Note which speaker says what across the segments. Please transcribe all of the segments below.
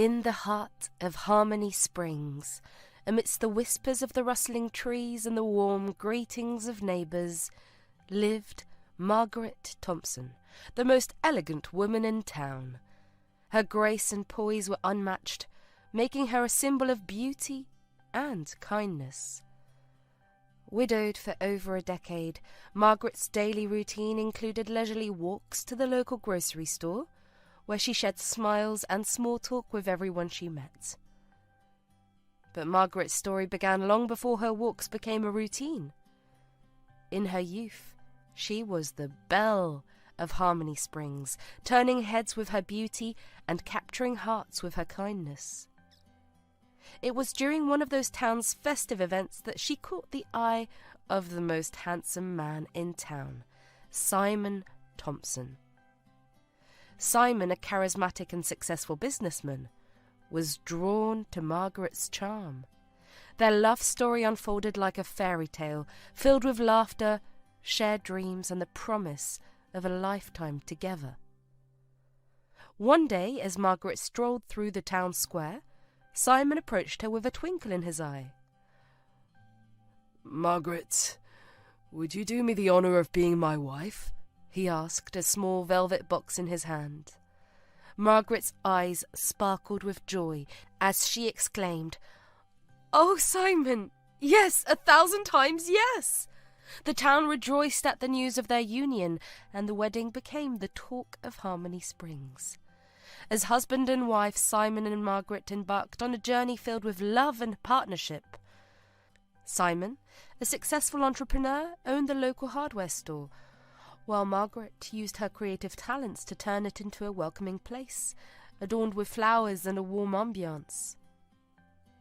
Speaker 1: In the heart of Harmony Springs, amidst the whispers of the rustling trees and the warm greetings of neighbours, lived Margaret Thompson, the most elegant woman in town. Her grace and poise were unmatched, making her a symbol of beauty and kindness. Widowed for over a decade, Margaret's daily routine included leisurely walks to the local grocery store, where she shared smiles and small talk with everyone she met. But Margaret's story began long before her walks became a routine. In her youth, she was the belle of Harmony Springs, turning heads with her beauty and capturing hearts with her kindness. It was during one of those town's festive events that she caught the eye of the most handsome man in town, Simon Thompson. Simon, a charismatic and successful businessman, was drawn to Margaret's charm. Their love story unfolded like a fairy tale, filled with laughter, shared dreams, and the promise of a lifetime together. One day, as Margaret strolled through the town square, Simon approached her with a twinkle in his eye.
Speaker 2: "Margaret, would you do me the honour of being my wife?" he asked, a small velvet box in his hand.
Speaker 1: Margaret's eyes sparkled with joy as she exclaimed, "Oh, Simon, yes, 1,000 times yes!" The town rejoiced at the news of their union, and the wedding became the talk of Harmony Springs. As husband and wife, Simon and Margaret embarked on a journey filled with love and partnership. Simon, a successful entrepreneur, owned the local hardware store, while Margaret used her creative talents to turn it into a welcoming place, adorned with flowers and a warm ambiance.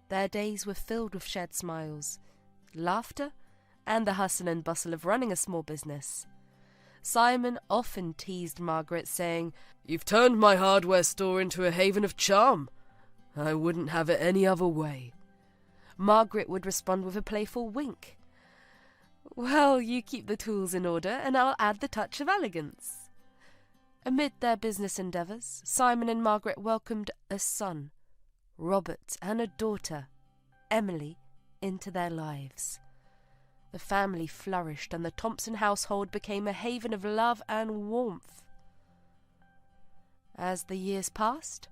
Speaker 1: Their days were filled with shared smiles, laughter, and the hustle and bustle of running a small business. Simon often teased Margaret, saying,
Speaker 2: "You've turned my hardware store into a haven of charm. I wouldn't have it any other way."
Speaker 1: Margaret would respond with a playful wink. "Well, you keep the tools in order, and I'll add the touch of elegance." Amid their business endeavours, Simon and Margaret welcomed a son, Robert, and a daughter, Emily, into their lives. The family flourished, and the Thompson household became a haven of love and warmth. As the years passed,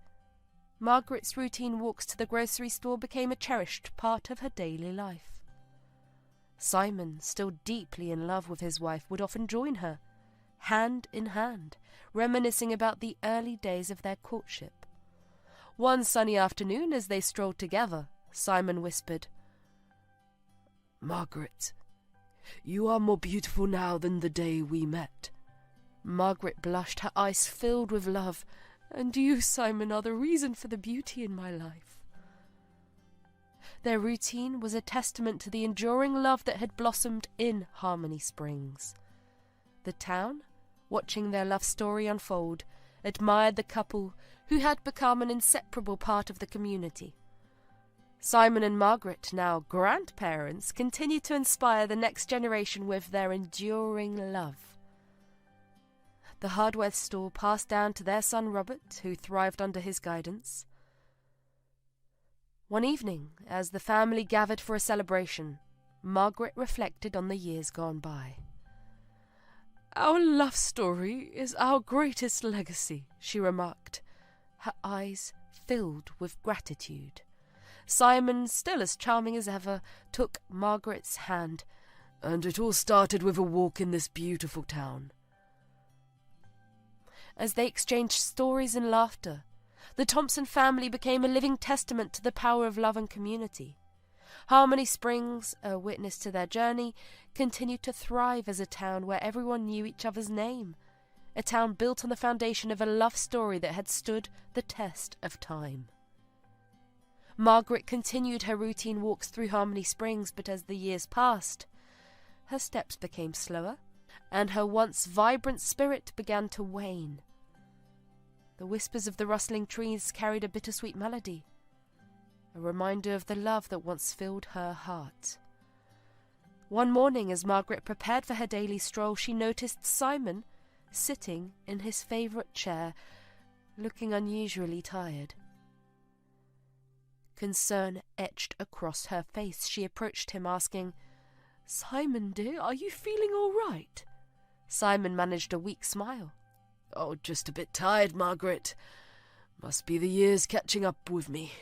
Speaker 1: Margaret's routine walks to the grocery store became a cherished part of her daily life. Simon, still deeply in love with his wife, would often join her, hand in hand, reminiscing about the early days of their courtship. One sunny afternoon, as they strolled together, Simon whispered,
Speaker 2: "Margaret, you are more beautiful now than the day we met."
Speaker 1: Margaret blushed, her eyes filled with love. "And you, Simon, are the reason for the beauty in my life." Their routine was a testament to the enduring love that had blossomed in Harmony Springs. The town, watching their love story unfold, admired the couple who had become an inseparable part of the community. Simon and Margaret, now grandparents, continued to inspire the next generation with their enduring love. The hardware store passed down to their son Robert, who thrived under his guidance. One evening, as the family gathered for a celebration, Margaret reflected on the years gone by. "Our love story is our greatest legacy," she remarked, her eyes filled with gratitude. Simon, still as charming as ever, took Margaret's hand.
Speaker 2: "And it all started with a walk in this beautiful town."
Speaker 1: As they exchanged stories and laughter, the Thompson family became a living testament to the power of love and community. Harmony Springs, a witness to their journey, continued to thrive as a town where everyone knew each other's name, a town built on the foundation of a love story that had stood the test of time. Margaret continued her routine walks through Harmony Springs, but as the years passed, her steps became slower, and her once vibrant spirit began to wane. The whispers of the rustling trees carried a bittersweet melody, a reminder of the love that once filled her heart. One morning, as Margaret prepared for her daily stroll, she noticed Simon sitting in his favourite chair, looking unusually tired. Concern etched across her face. She approached him, asking,
Speaker 2: "Simon, dear, are you feeling all right?"
Speaker 1: Simon managed a weak smile.
Speaker 2: "Oh, just a bit tired, Margaret. Must be the years catching up with me."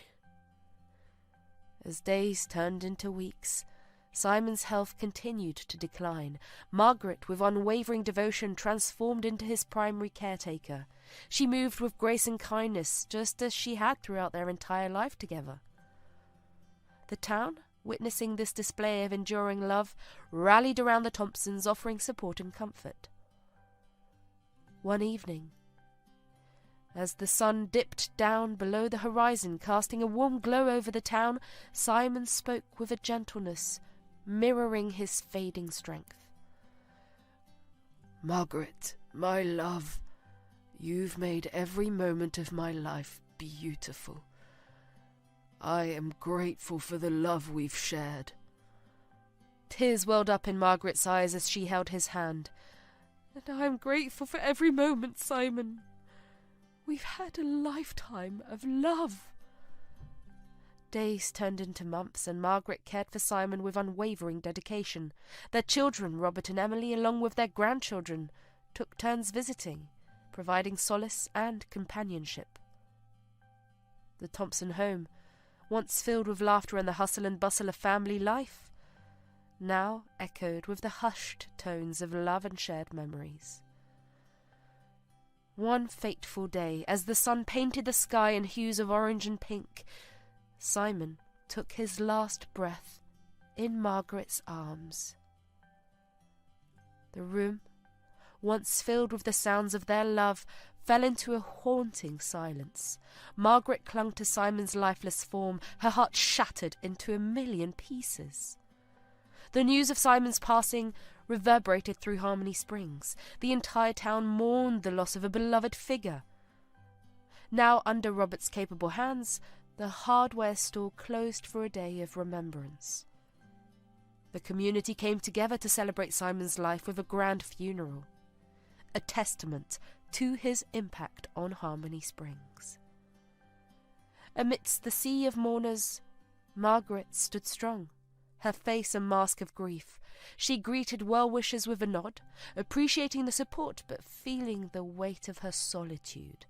Speaker 1: As days turned into weeks, Simon's health continued to decline. Margaret, with unwavering devotion, transformed into his primary caretaker. She moved with grace and kindness, just as she had throughout their entire life together. The town, witnessing this display of enduring love, rallied around the Thompsons, offering support and comfort. One evening, as the sun dipped down below the horizon, casting a warm glow over the town, Simon spoke with a gentleness mirroring his fading strength.
Speaker 2: "Margaret, my love, you've made every moment of my life beautiful. I am grateful for the love we've shared."
Speaker 1: Tears welled up in Margaret's eyes as she held his hand.
Speaker 2: "And I am grateful for every moment, Simon. We've had a lifetime of love."
Speaker 1: Days turned into months, and Margaret cared for Simon with unwavering dedication. Their children, Robert and Emily, along with their grandchildren, took turns visiting, providing solace and companionship. The Thompson home, once filled with laughter and the hustle and bustle of family life, now echoed with the hushed tones of love and shared memories. One fateful day, as the sun painted the sky in hues of orange and pink, Simon took his last breath in Margaret's arms. The room, once filled with the sounds of their love, fell into a haunting silence. Margaret clung to Simon's lifeless form, her heart shattered into a million pieces. The news of Simon's passing reverberated through Harmony Springs. The entire town mourned the loss of a beloved figure. Now, under Robert's capable hands, the hardware store closed for a day of remembrance. The community came together to celebrate Simon's life with a grand funeral, a testament to his impact on Harmony Springs. Amidst the sea of mourners, Margaret stood strong, her face a mask of grief. She greeted well-wishers with a nod, appreciating the support but feeling the weight of her solitude.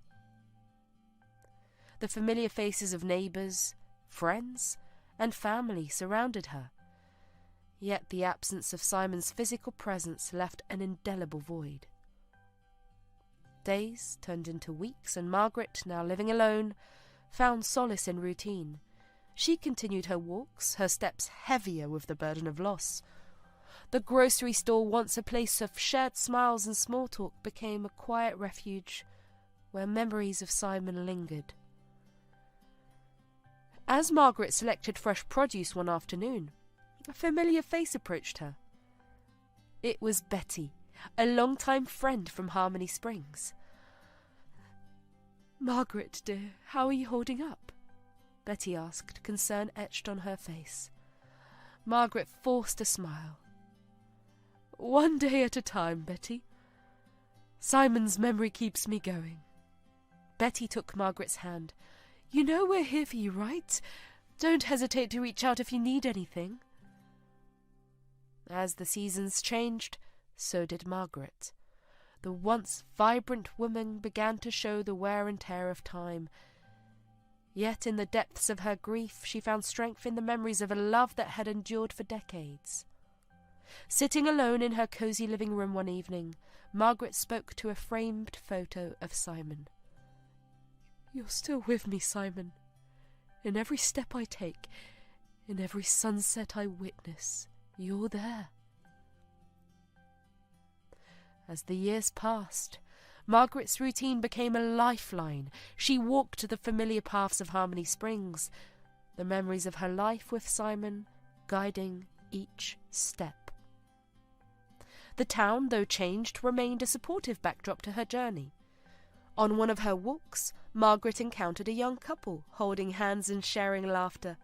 Speaker 1: The familiar faces of neighbours, friends, and family surrounded her, yet the absence of Simon's physical presence left an indelible void. Days turned into weeks, and Margaret, now living alone, found solace in routine. She continued her walks, her steps heavier with the burden of loss. The grocery store, once a place of shared smiles and small talk, became a quiet refuge where memories of Simon lingered. As Margaret selected fresh produce one afternoon, a familiar face approached her. It was Betty, a longtime friend from Harmony Springs.
Speaker 2: "Margaret, dear, how are you holding up?"
Speaker 1: Betty asked, concern etched on her face. Margaret forced a smile.
Speaker 2: "One day at a time, Betty. Simon's memory keeps me going."
Speaker 1: Betty took Margaret's hand.
Speaker 2: "You know we're here for you, right? Don't hesitate to reach out if you need anything."
Speaker 1: As the seasons changed, so did Margaret. The once vibrant woman began to show the wear and tear of time. Yet in the depths of her grief, she found strength in the memories of a love that had endured for decades. Sitting alone in her cosy living room one evening, Margaret spoke to a framed photo of Simon.
Speaker 2: "You're still with me, Simon. In every step I take, in every sunset I witness, you're there."
Speaker 1: As the years passed, Margaret's routine became a lifeline. She walked the familiar paths of Harmony Springs, the memories of her life with Simon guiding each step. The town, though changed, remained a supportive backdrop to her journey. On one of her walks, Margaret encountered a young couple, holding hands and sharing laughter.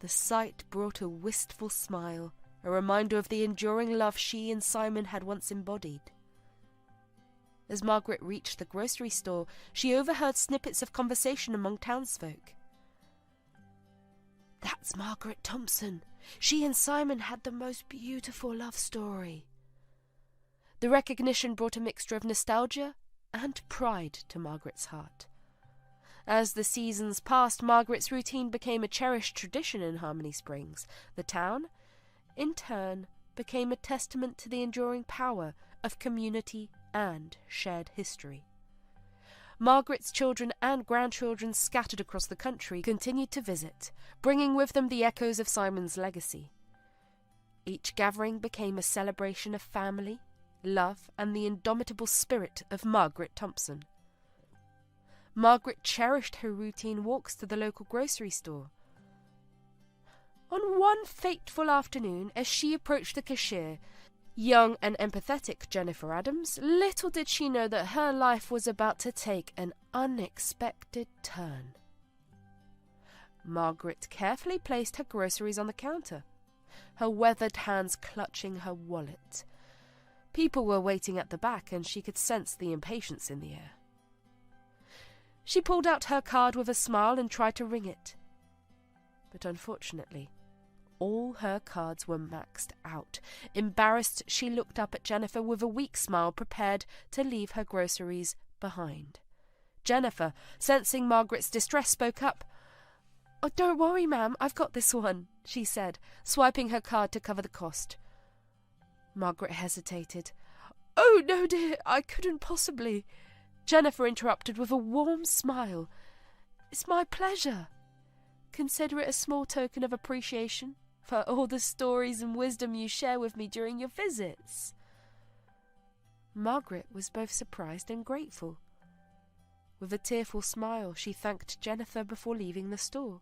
Speaker 1: The sight brought a wistful smile, a reminder of the enduring love she and Simon had once embodied. As Margaret reached the grocery store, she overheard snippets of conversation among townsfolk. "That's Margaret Thompson. She and Simon had the most beautiful love story." The recognition brought a mixture of nostalgia and pride to Margaret's heart. As the seasons passed, Margaret's routine became a cherished tradition in Harmony Springs. The town, in turn, became a testament to the enduring power of community and shared history. Margaret's children and grandchildren scattered across the country continued to visit, bringing with them the echoes of Simon's legacy. Each gathering became a celebration of family, love, and the indomitable spirit of Margaret Thompson. Margaret cherished her routine walks to the local grocery store. On one fateful afternoon, as she approached the cashier, young and empathetic Jennifer Adams, little did she know that her life was about to take an unexpected turn. Margaret carefully placed her groceries on the counter, her weathered hands clutching her wallet. People were waiting at the back, and she could sense the impatience in the air. She pulled out her card with a smile and tried to ring it. But unfortunately, all her cards were maxed out. Embarrassed, she looked up at Jennifer with a weak smile, prepared to leave her groceries behind. Jennifer, sensing Margaret's distress, spoke up. "Oh, don't worry, ma'am, I've got this one," she said, swiping her card to cover the cost. Margaret hesitated. "Oh, no, dear, I couldn't possibly." Jennifer interrupted with a warm smile. "It's my pleasure. Consider it a small token of appreciation for all the stories and wisdom you share with me during your visits." Margaret was both surprised and grateful. With a tearful smile, she thanked Jennifer before leaving the store.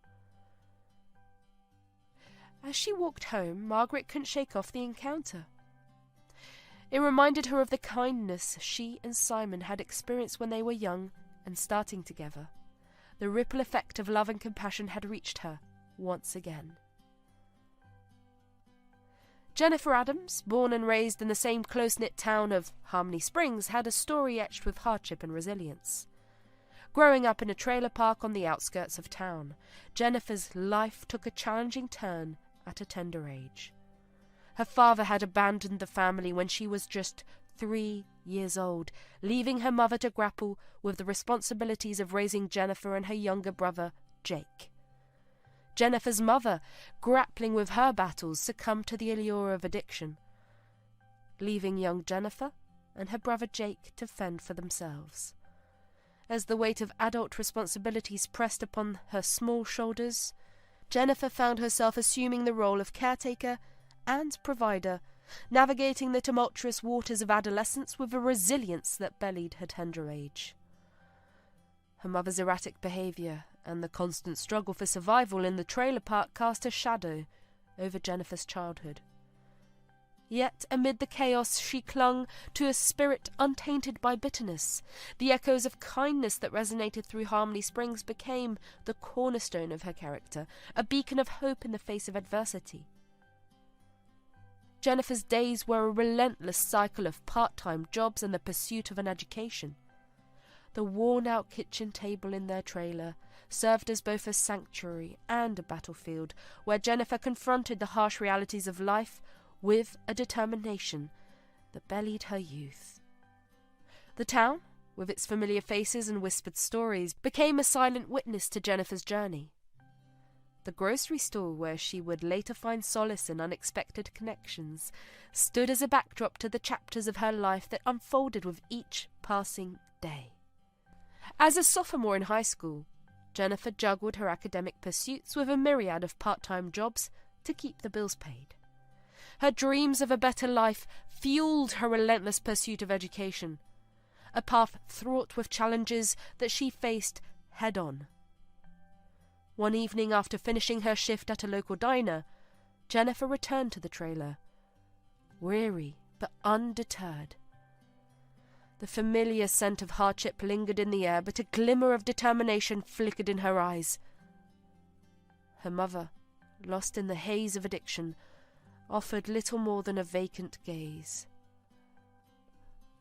Speaker 1: As she walked home, Margaret couldn't shake off the encounter. It reminded her of the kindness she and Simon had experienced when they were young and starting together. The ripple effect of love and compassion had reached her once again. Jennifer Adams, born and raised in the same close-knit town of Harmony Springs, had a story etched with hardship and resilience. Growing up in a trailer park on the outskirts of town, Jennifer's life took a challenging turn at a tender age. Her father had abandoned the family when she was just 3 years old, leaving her mother to grapple with the responsibilities of raising Jennifer and her younger brother, Jake. Jennifer's mother, grappling with her battles, succumbed to the allure of addiction, leaving young Jennifer and her brother Jake to fend for themselves. As the weight of adult responsibilities pressed upon her small shoulders, Jennifer found herself assuming the role of caretaker and provider, navigating the tumultuous waters of adolescence with a resilience that belied her tender age. Her mother's erratic behaviour and the constant struggle for survival in the trailer park cast a shadow over Jennifer's childhood. Yet, amid the chaos, she clung to a spirit untainted by bitterness. The echoes of kindness that resonated through Harmony Springs became the cornerstone of her character, a beacon of hope in the face of adversity. Jennifer's days were a relentless cycle of part-time jobs and the pursuit of an education. The worn-out kitchen table in their trailer served as both a sanctuary and a battlefield, where Jennifer confronted the harsh realities of life with a determination that belied her youth. The town, with its familiar faces and whispered stories, became a silent witness to Jennifer's journey. The grocery store, where she would later find solace in unexpected connections, stood as a backdrop to the chapters of her life that unfolded with each passing day. As a sophomore in high school, Jennifer juggled her academic pursuits with a myriad of part-time jobs to keep the bills paid. Her dreams of a better life fueled her relentless pursuit of education, a path fraught with challenges that she faced head-on. One evening, after finishing her shift at a local diner, Jennifer returned to the trailer, weary but undeterred. The familiar scent of hardship lingered in the air, but a glimmer of determination flickered in her eyes. Her mother, lost in the haze of addiction, offered little more than a vacant gaze.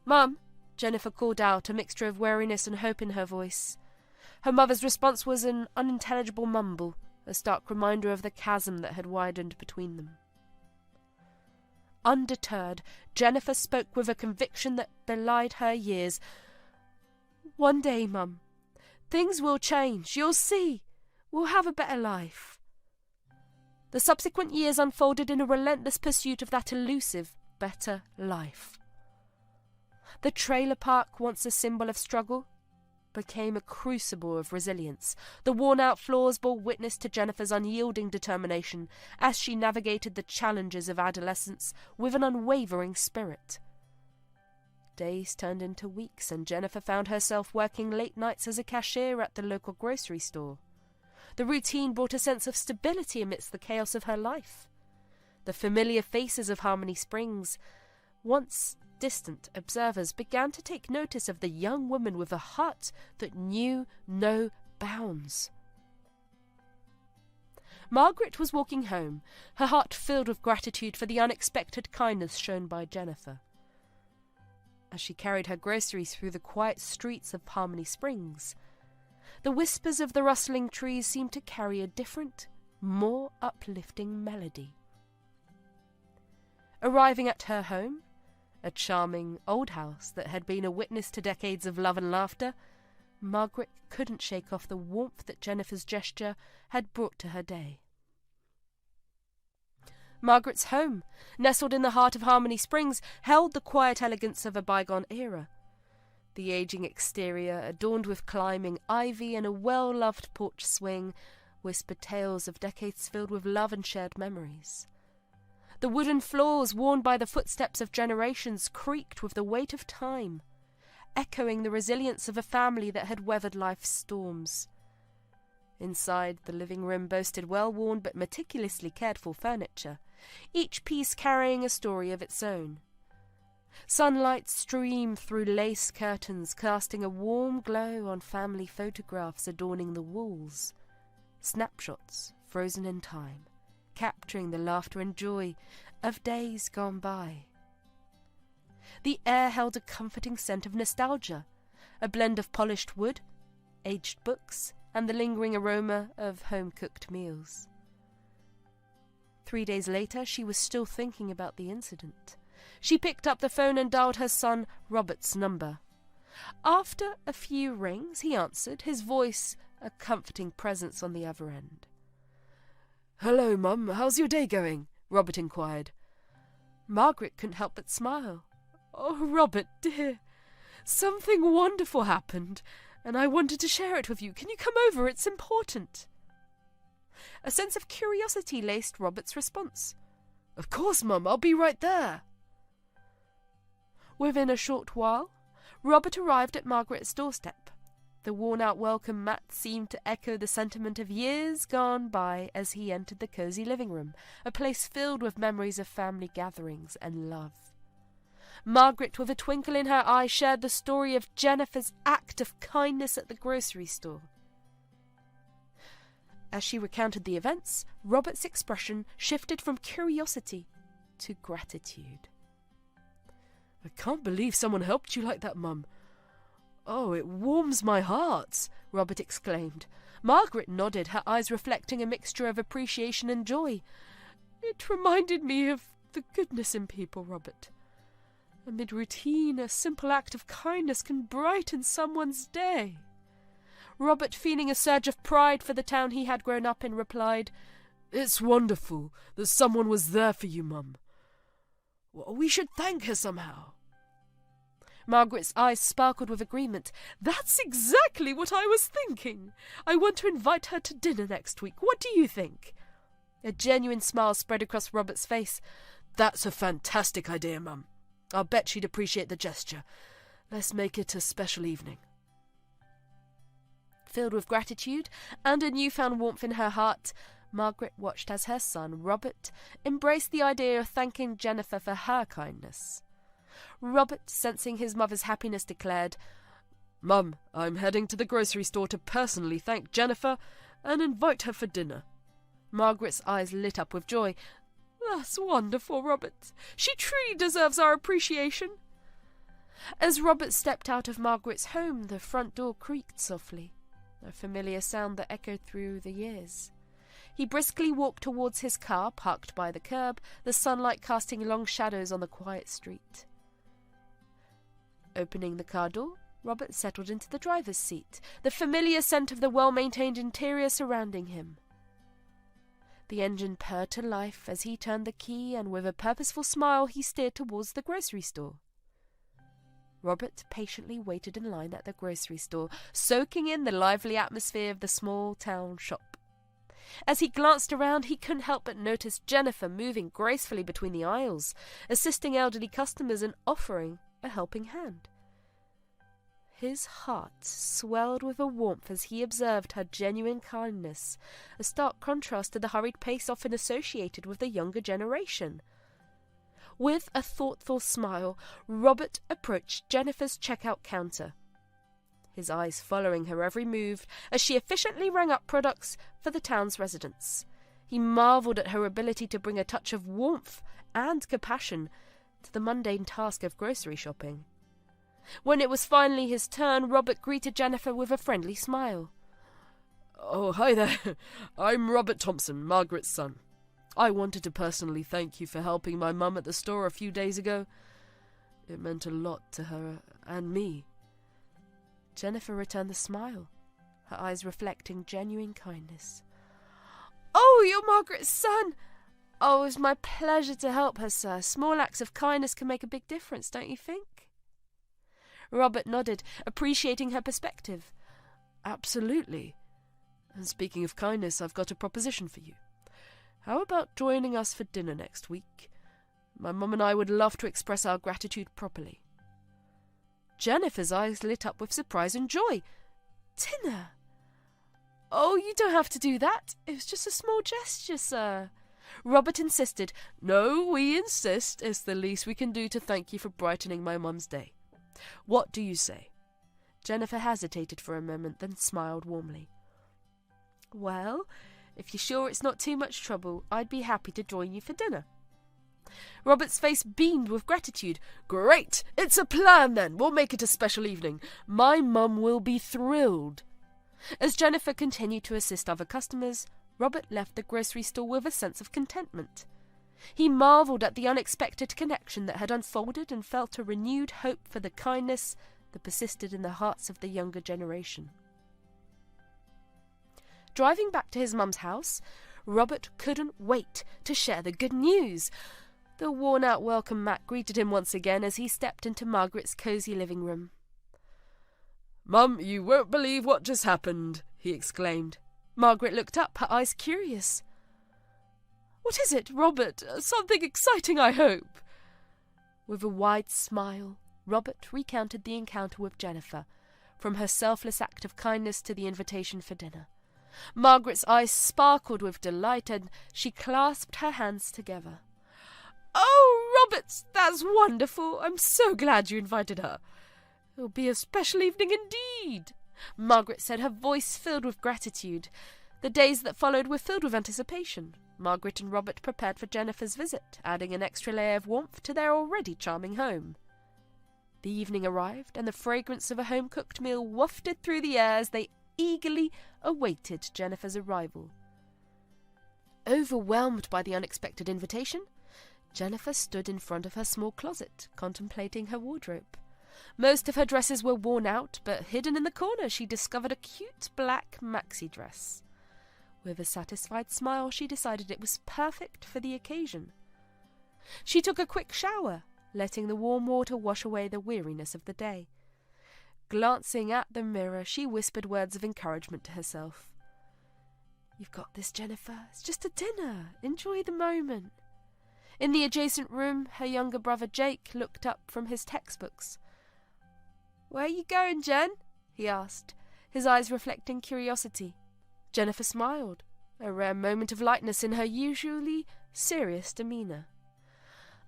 Speaker 1: "Mum," Jennifer called out, a mixture of weariness and hope in her voice. Her mother's response was an unintelligible mumble, a stark reminder of the chasm that had widened between them. Undeterred, Jennifer spoke with a conviction that belied her years. "One day, Mum, things will change. You'll see. We'll have a better life." The subsequent years unfolded in a relentless pursuit of that elusive, better life. The trailer park, once a symbol of struggle, became a crucible of resilience. The worn-out floors bore witness to Jennifer's unyielding determination as she navigated the challenges of adolescence with an unwavering spirit. Days turned into weeks, and Jennifer found herself working late nights as a cashier at the local grocery store. The routine brought a sense of stability amidst the chaos of her life. The familiar faces of Harmony Springs, once distant observers, began to take notice of the young woman with a heart that knew no bounds. Margaret was walking home, her heart filled with gratitude for the unexpected kindness shown by Jennifer. As she carried her groceries through the quiet streets of Harmony Springs, the whispers of the rustling trees seemed to carry a different, more uplifting melody. Arriving at her home, a charming old house that had been a witness to decades of love and laughter, Margaret couldn't shake off the warmth that Jennifer's gesture had brought to her day. Margaret's home, nestled in the heart of Harmony Springs, held the quiet elegance of a bygone era. The aging exterior, adorned with climbing ivy and a well-loved porch swing, whispered tales of decades filled with love and shared memories. The wooden floors, worn by the footsteps of generations, creaked with the weight of time, echoing the resilience of a family that had weathered life's storms. Inside, the living room boasted well-worn but meticulously cared-for furniture, each piece carrying a story of its own. Sunlight streamed through lace curtains, casting a warm glow on family photographs adorning the walls, snapshots frozen in time, capturing the laughter and joy of days gone by. The air held a comforting scent of nostalgia, a blend of polished wood, aged books, and the lingering aroma of home-cooked meals. 3 days later, she was still thinking about the incident. She picked up the phone and dialed her son Robert's number. After a few rings, he answered, his voice a comforting presence on the other end.
Speaker 2: "Hello, Mum. How's your day going?" Robert inquired.
Speaker 1: Margaret couldn't help but smile. "Oh, Robert, dear, something wonderful happened, and I wanted to share it with you. Can you come over? It's important." A sense of curiosity laced Robert's response.
Speaker 2: "Of course, Mum. I'll be right there."
Speaker 1: Within a short while, Robert arrived at Margaret's doorstep. The worn-out welcome mat seemed to echo the sentiment of years gone by as he entered the cosy living room, a place filled with memories of family gatherings and love. Margaret, with a twinkle in her eye, shared the story of Jennifer's act of kindness at the grocery store. As she recounted the events, Robert's expression shifted from curiosity to gratitude.
Speaker 2: "I can't believe someone helped you like that, Mum. Oh, it warms my heart," Robert exclaimed.
Speaker 1: Margaret nodded, her eyes reflecting a mixture of appreciation and joy. "It reminded me of the goodness in people, Robert. Amid routine, a simple act of kindness can brighten someone's day." Robert, feeling a surge of pride for the town he had grown up in, replied,
Speaker 2: "It's wonderful that someone was there for you, Mum. We should thank her somehow."
Speaker 1: Margaret's eyes sparkled with agreement. "That's exactly what I was thinking. I want to invite her to dinner next week. What do you think?" A genuine smile spread across Robert's face.
Speaker 2: "That's a fantastic idea, Mum. I'll bet she'd appreciate the gesture. Let's make it a special evening."
Speaker 1: Filled with gratitude and a newfound warmth in her heart, Margaret watched as her son, Robert, embraced the idea of thanking Jennifer for her kindness. Robert, sensing his mother's happiness, declared,
Speaker 2: "Mum, I'm heading to the grocery store to personally thank Jennifer and invite her for dinner."
Speaker 1: Margaret's eyes lit up with joy. "That's wonderful, Robert. She truly deserves our appreciation." As Robert stepped out of Margaret's home, the front door creaked softly, a familiar sound that echoed through the years. He briskly walked towards his car, parked by the curb, the sunlight casting long shadows on the quiet street. Opening the car door, Robert settled into the driver's seat, the familiar scent of the well-maintained interior surrounding him. The engine purred to life as he turned the key, and with a purposeful smile he steered towards the grocery store. Robert patiently waited in line at the grocery store, soaking in the lively atmosphere of the small-town shop. As he glanced around, he couldn't help but notice Jennifer moving gracefully between the aisles, assisting elderly customers and offering a helping hand. His heart swelled with a warmth as he observed her genuine kindness, a stark contrast to the hurried pace often associated with the younger generation. With a thoughtful smile, Robert approached Jennifer's checkout counter, his eyes following her every move as she efficiently rang up products for the town's residents. He marvelled at her ability to bring a touch of warmth and compassion to the mundane task of grocery shopping. When it was finally his turn, Robert greeted Jennifer with a friendly smile.
Speaker 2: "Oh, hi there. I'm Robert Thompson, Margaret's son. I wanted to personally thank you for helping my mum at the store a few days ago. It meant a lot to her and me."
Speaker 1: Jennifer returned the smile, her eyes reflecting genuine kindness.
Speaker 2: "Oh, you're Margaret's son! Oh, it was my pleasure to help her, sir. Small acts of kindness can make a big difference, don't you think?"
Speaker 1: Robert nodded, appreciating her perspective.
Speaker 2: "Absolutely. And speaking of kindness, I've got a proposition for you. How about joining us for dinner next week? My mum and I would love to express our gratitude properly."
Speaker 1: Jennifer's eyes lit up with surprise and joy.
Speaker 2: "Dinner? Oh, you don't have to do that. It was just a small gesture, sir."
Speaker 1: Robert insisted.
Speaker 2: "No, we insist. It's the least we can do to thank you for brightening my mum's day. What do you say?"
Speaker 1: Jennifer hesitated for a moment, then smiled warmly. "Well, if you're sure it's not too much trouble, I'd be happy to join you for dinner."
Speaker 2: Robert's face beamed with gratitude. "Great! It's a plan, then. We'll make it a special evening. My mum will be thrilled."
Speaker 1: As Jennifer continued to assist other customers, Robert left the grocery store with a sense of contentment. He marvelled at the unexpected connection that had unfolded and felt a renewed hope for the kindness that persisted in the hearts of the younger generation. Driving back to his mum's house, Robert couldn't wait to share the good news. The worn-out welcome mat greeted him once again as he stepped into Margaret's cosy living room.
Speaker 2: "Mum, you won't believe what just happened," he exclaimed.
Speaker 1: Margaret looked up, her eyes curious.
Speaker 2: "What is it, Robert? Something exciting, I hope."
Speaker 1: With a wide smile, Robert recounted the encounter with Jennifer, from her selfless act of kindness to the invitation for dinner. Margaret's eyes sparkled with delight, and she clasped her hands together.
Speaker 2: "Oh, Robert, that's wonderful. I'm so glad you invited her. It'll be a special evening indeed,"
Speaker 1: Margaret said, her voice filled with gratitude. The days that followed were filled with anticipation. Margaret and Robert prepared for Jennifer's visit, adding an extra layer of warmth to their already charming home. The evening arrived, and the fragrance of a home-cooked meal wafted through the air as they eagerly awaited Jennifer's arrival. Overwhelmed by the unexpected invitation, Jennifer stood in front of her small closet, contemplating her wardrobe. Most of her dresses were worn out, but hidden in the corner she discovered a cute black maxi dress. With a satisfied smile, she decided it was perfect for the occasion. She took a quick shower, letting the warm water wash away the weariness of the day. Glancing at the mirror, she whispered words of encouragement to herself. "You've got this, Jennifer. It's just a dinner. Enjoy the moment." In the adjacent room, her younger brother Jake looked up from his textbooks. "Where are you going, Jen?" he asked, his eyes reflecting curiosity. Jennifer smiled, a rare moment of lightness in her usually serious demeanour.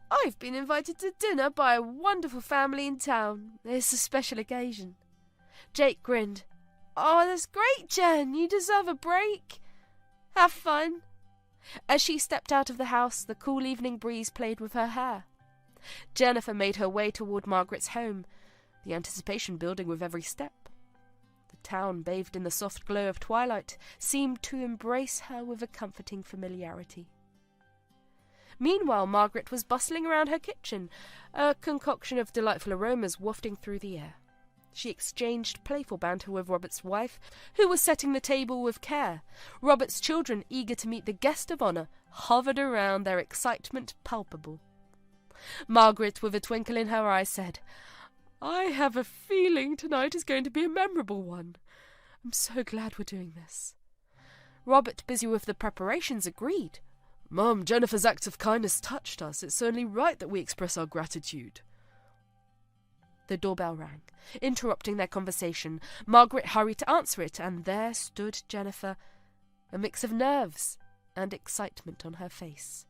Speaker 1: "I've been invited to dinner by a wonderful family in town. It's a special occasion." Jake grinned. "Oh, that's great, Jen. You deserve a break. Have fun." As she stepped out of the house, the cool evening breeze played with her hair. Jennifer made her way toward Margaret's home, the anticipation building with every step. The The town, bathed in the soft glow of twilight, seemed to embrace her with a comforting familiarity. Meanwhile, Margaret was bustling around her kitchen, a concoction of delightful aromas wafting through the air. She exchanged playful banter with Robert's wife, who was setting the table with care. Robert's children, eager to meet the guest of honour, hovered around, their excitement palpable. Margaret, with a twinkle in her eye, said, "I have a feeling tonight is going to be a memorable one. I'm so glad we're doing this." Robert, busy with the preparations, agreed.
Speaker 2: "Mum, Jennifer's acts of kindness touched us. It's only right that we express our gratitude."
Speaker 1: The doorbell rang, interrupting their conversation. Margaret hurried to answer it, and there stood Jennifer, a mix of nerves and excitement on her face.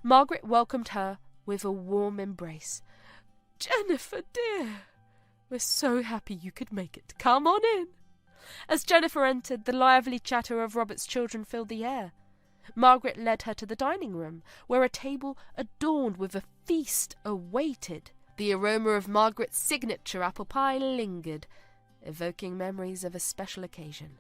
Speaker 1: Margaret welcomed her with a warm embrace. "Jennifer, dear, we're so happy you could make it. Come on in." As Jennifer entered, the lively chatter of Robert's children filled the air. Margaret led her to the dining room, where a table adorned with a feast awaited. The aroma of Margaret's signature apple pie lingered, evoking memories of a special occasion.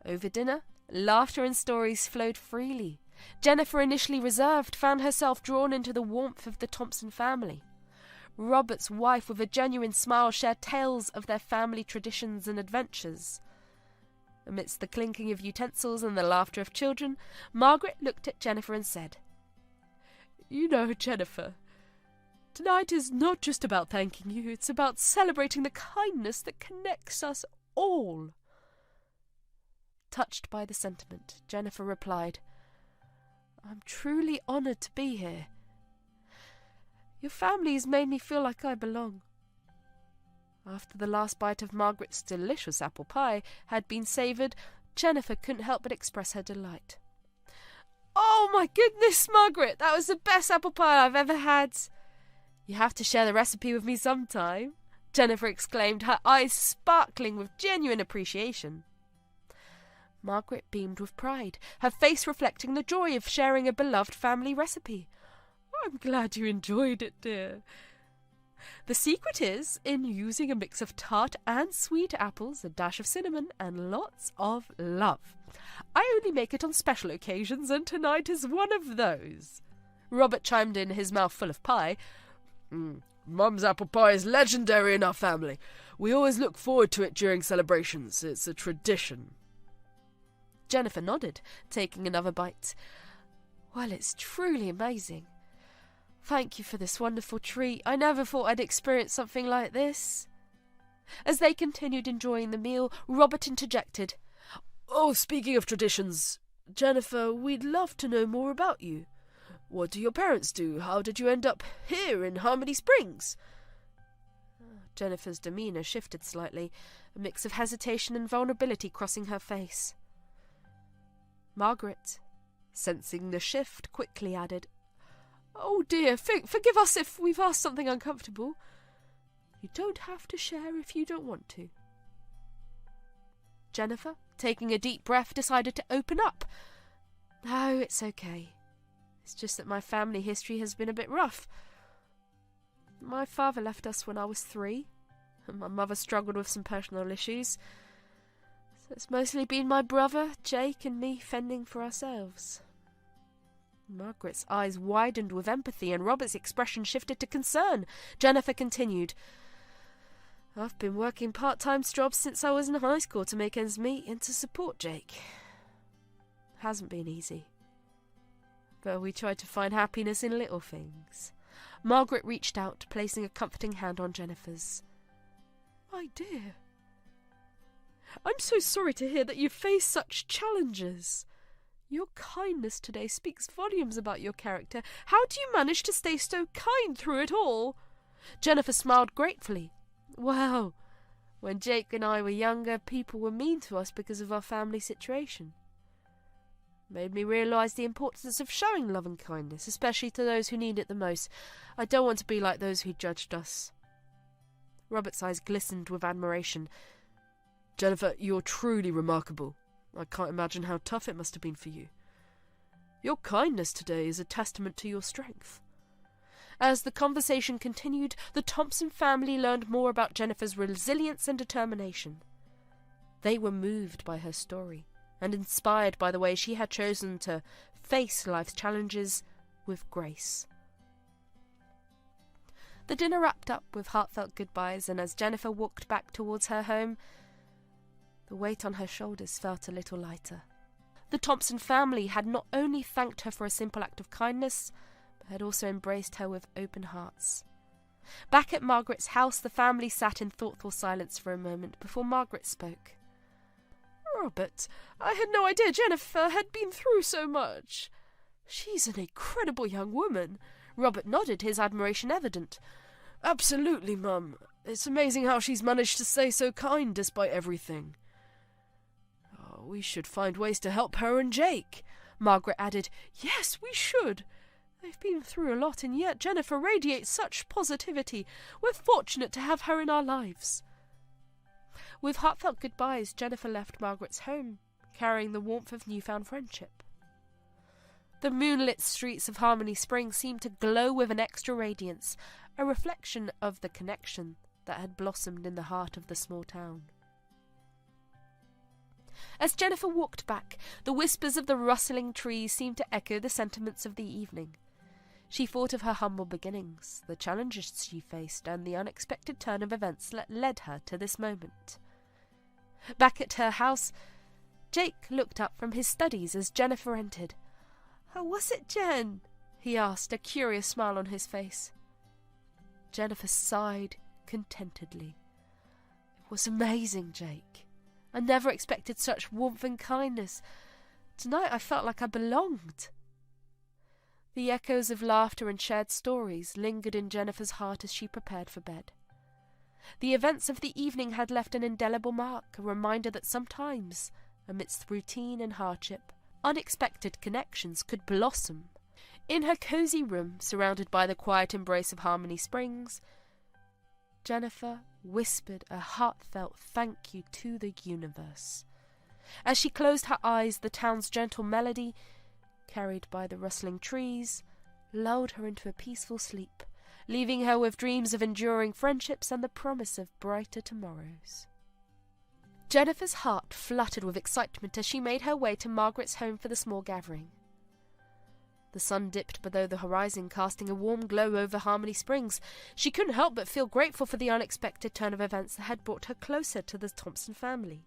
Speaker 1: Over dinner, laughter and stories flowed freely. Jennifer, initially reserved, found herself drawn into the warmth of the Thompson family. Robert's wife, with a genuine smile, shared tales of their family traditions and adventures. Amidst the clinking of utensils and the laughter of children, Margaret looked at Jennifer and said, "You know, Jennifer, tonight is not just about thanking you, it's about celebrating the kindness that connects us all." Touched by the sentiment, Jennifer replied, "I'm truly honoured to be here. Your family has made me feel like I belong." After the last bite of Margaret's delicious apple pie had been savoured, Jennifer couldn't help but express her delight. "Oh my goodness, Margaret, that was the best apple pie I've ever had." "You have to share the recipe with me sometime," Jennifer exclaimed, her eyes sparkling with genuine appreciation. Margaret beamed with pride, her face reflecting the joy of sharing a beloved family recipe. "I'm glad you enjoyed it, dear. The secret is in using a mix of tart and sweet apples, a dash of cinnamon, and lots of love. I only make it on special occasions, and tonight is one of those." Robert chimed in, his mouth full of pie.
Speaker 2: Mum's apple pie is legendary in our family. We always look forward to it during celebrations. It's a tradition."
Speaker 1: Jennifer nodded, taking another bite. "Well, it's truly amazing. Thank you for this wonderful treat. I never thought I'd experience something like this." As they continued enjoying the meal, Robert interjected,
Speaker 2: "Oh, speaking of traditions, Jennifer, we'd love to know more about you. What do your parents do? How did you end up here in Harmony Springs?"
Speaker 1: Jennifer's demeanour shifted slightly, a mix of hesitation and vulnerability crossing her face. Margaret, sensing the shift, quickly added, "Oh dear, forgive us if we've asked something uncomfortable. You don't have to share if you don't want to." Jennifer, taking a deep breath, decided to open up. "No, it's okay. It's just that my family history has been a bit rough. My father left us when I was 3, and my mother struggled with some personal issues. So it's mostly been my brother, Jake, and me fending for ourselves." Margaret's eyes widened with empathy, and Robert's expression shifted to concern. Jennifer continued, "I've been working part-time jobs since I was in high school to make ends meet and to support Jake. Hasn't been easy. But we try to find happiness in little things." Margaret reached out, placing a comforting hand on Jennifer's. "My dear, I'm so sorry to hear that you face such challenges. Your kindness today speaks volumes about your character. How do you manage to stay so kind through it all?" Jennifer smiled gratefully. "Well, when Jake and I were younger, people were mean to us because of our family situation. Made me realise the importance of showing love and kindness, especially to those who need it the most. I don't want to be like those who judged us." Robert's eyes glistened with admiration.
Speaker 2: "Jennifer, you're truly remarkable. I can't imagine how tough it must have been for you. Your kindness today is a testament to your strength."
Speaker 1: As the conversation continued, the Thompson family learned more about Jennifer's resilience and determination. They were moved by her story and inspired by the way she had chosen to face life's challenges with grace. The dinner wrapped up with heartfelt goodbyes, and as Jennifer walked back towards her home, the weight on her shoulders felt a little lighter. The Thompson family had not only thanked her for a simple act of kindness, but had also embraced her with open hearts. Back at Margaret's house, the family sat in thoughtful silence for a moment before Margaret spoke.
Speaker 2: Robert, I had no idea Jennifer had been through so much. She's an incredible young woman.
Speaker 1: Robert nodded, his admiration evident.
Speaker 2: Absolutely, Mum. It's amazing how she's managed to stay so kind despite everything. Oh, we should find ways to help her and Jake.
Speaker 1: Margaret added.
Speaker 2: Yes, we should. They've been through a lot, and yet Jennifer radiates such positivity. We're fortunate to have her in our lives.
Speaker 1: With heartfelt goodbyes, Jennifer left Margaret's home, carrying the warmth of newfound friendship. The moonlit streets of Harmony Springs seemed to glow with an extra radiance, a reflection of the connection that had blossomed in the heart of the small town. As Jennifer walked back, the whispers of the rustling trees seemed to echo the sentiments of the evening. She thought of her humble beginnings, the challenges she faced, and the unexpected turn of events that led her to this moment. Back at her house, Jake looked up from his studies as Jennifer entered.
Speaker 2: "How was it, Jen?"
Speaker 1: he asked, a curious smile on his face. Jennifer sighed contentedly. "It was amazing, Jake. I never expected such warmth and kindness. Tonight I felt like I belonged." The echoes of laughter and shared stories lingered in Jennifer's heart as she prepared for bed. The events of the evening had left an indelible mark, a reminder that sometimes, amidst routine and hardship, unexpected connections could blossom. In her cosy room, surrounded by the quiet embrace of Harmony Springs, Jennifer whispered a heartfelt thank you to the universe. As she closed her eyes, the town's gentle melody, carried by the rustling trees, lulled her into a peaceful sleep, leaving her with dreams of enduring friendships and the promise of brighter tomorrows. Jennifer's heart fluttered with excitement as she made her way to Margaret's home for the small gathering. The sun dipped below the horizon, casting a warm glow over Harmony Springs. She couldn't help but feel grateful for the unexpected turn of events that had brought her closer to the Thompson family.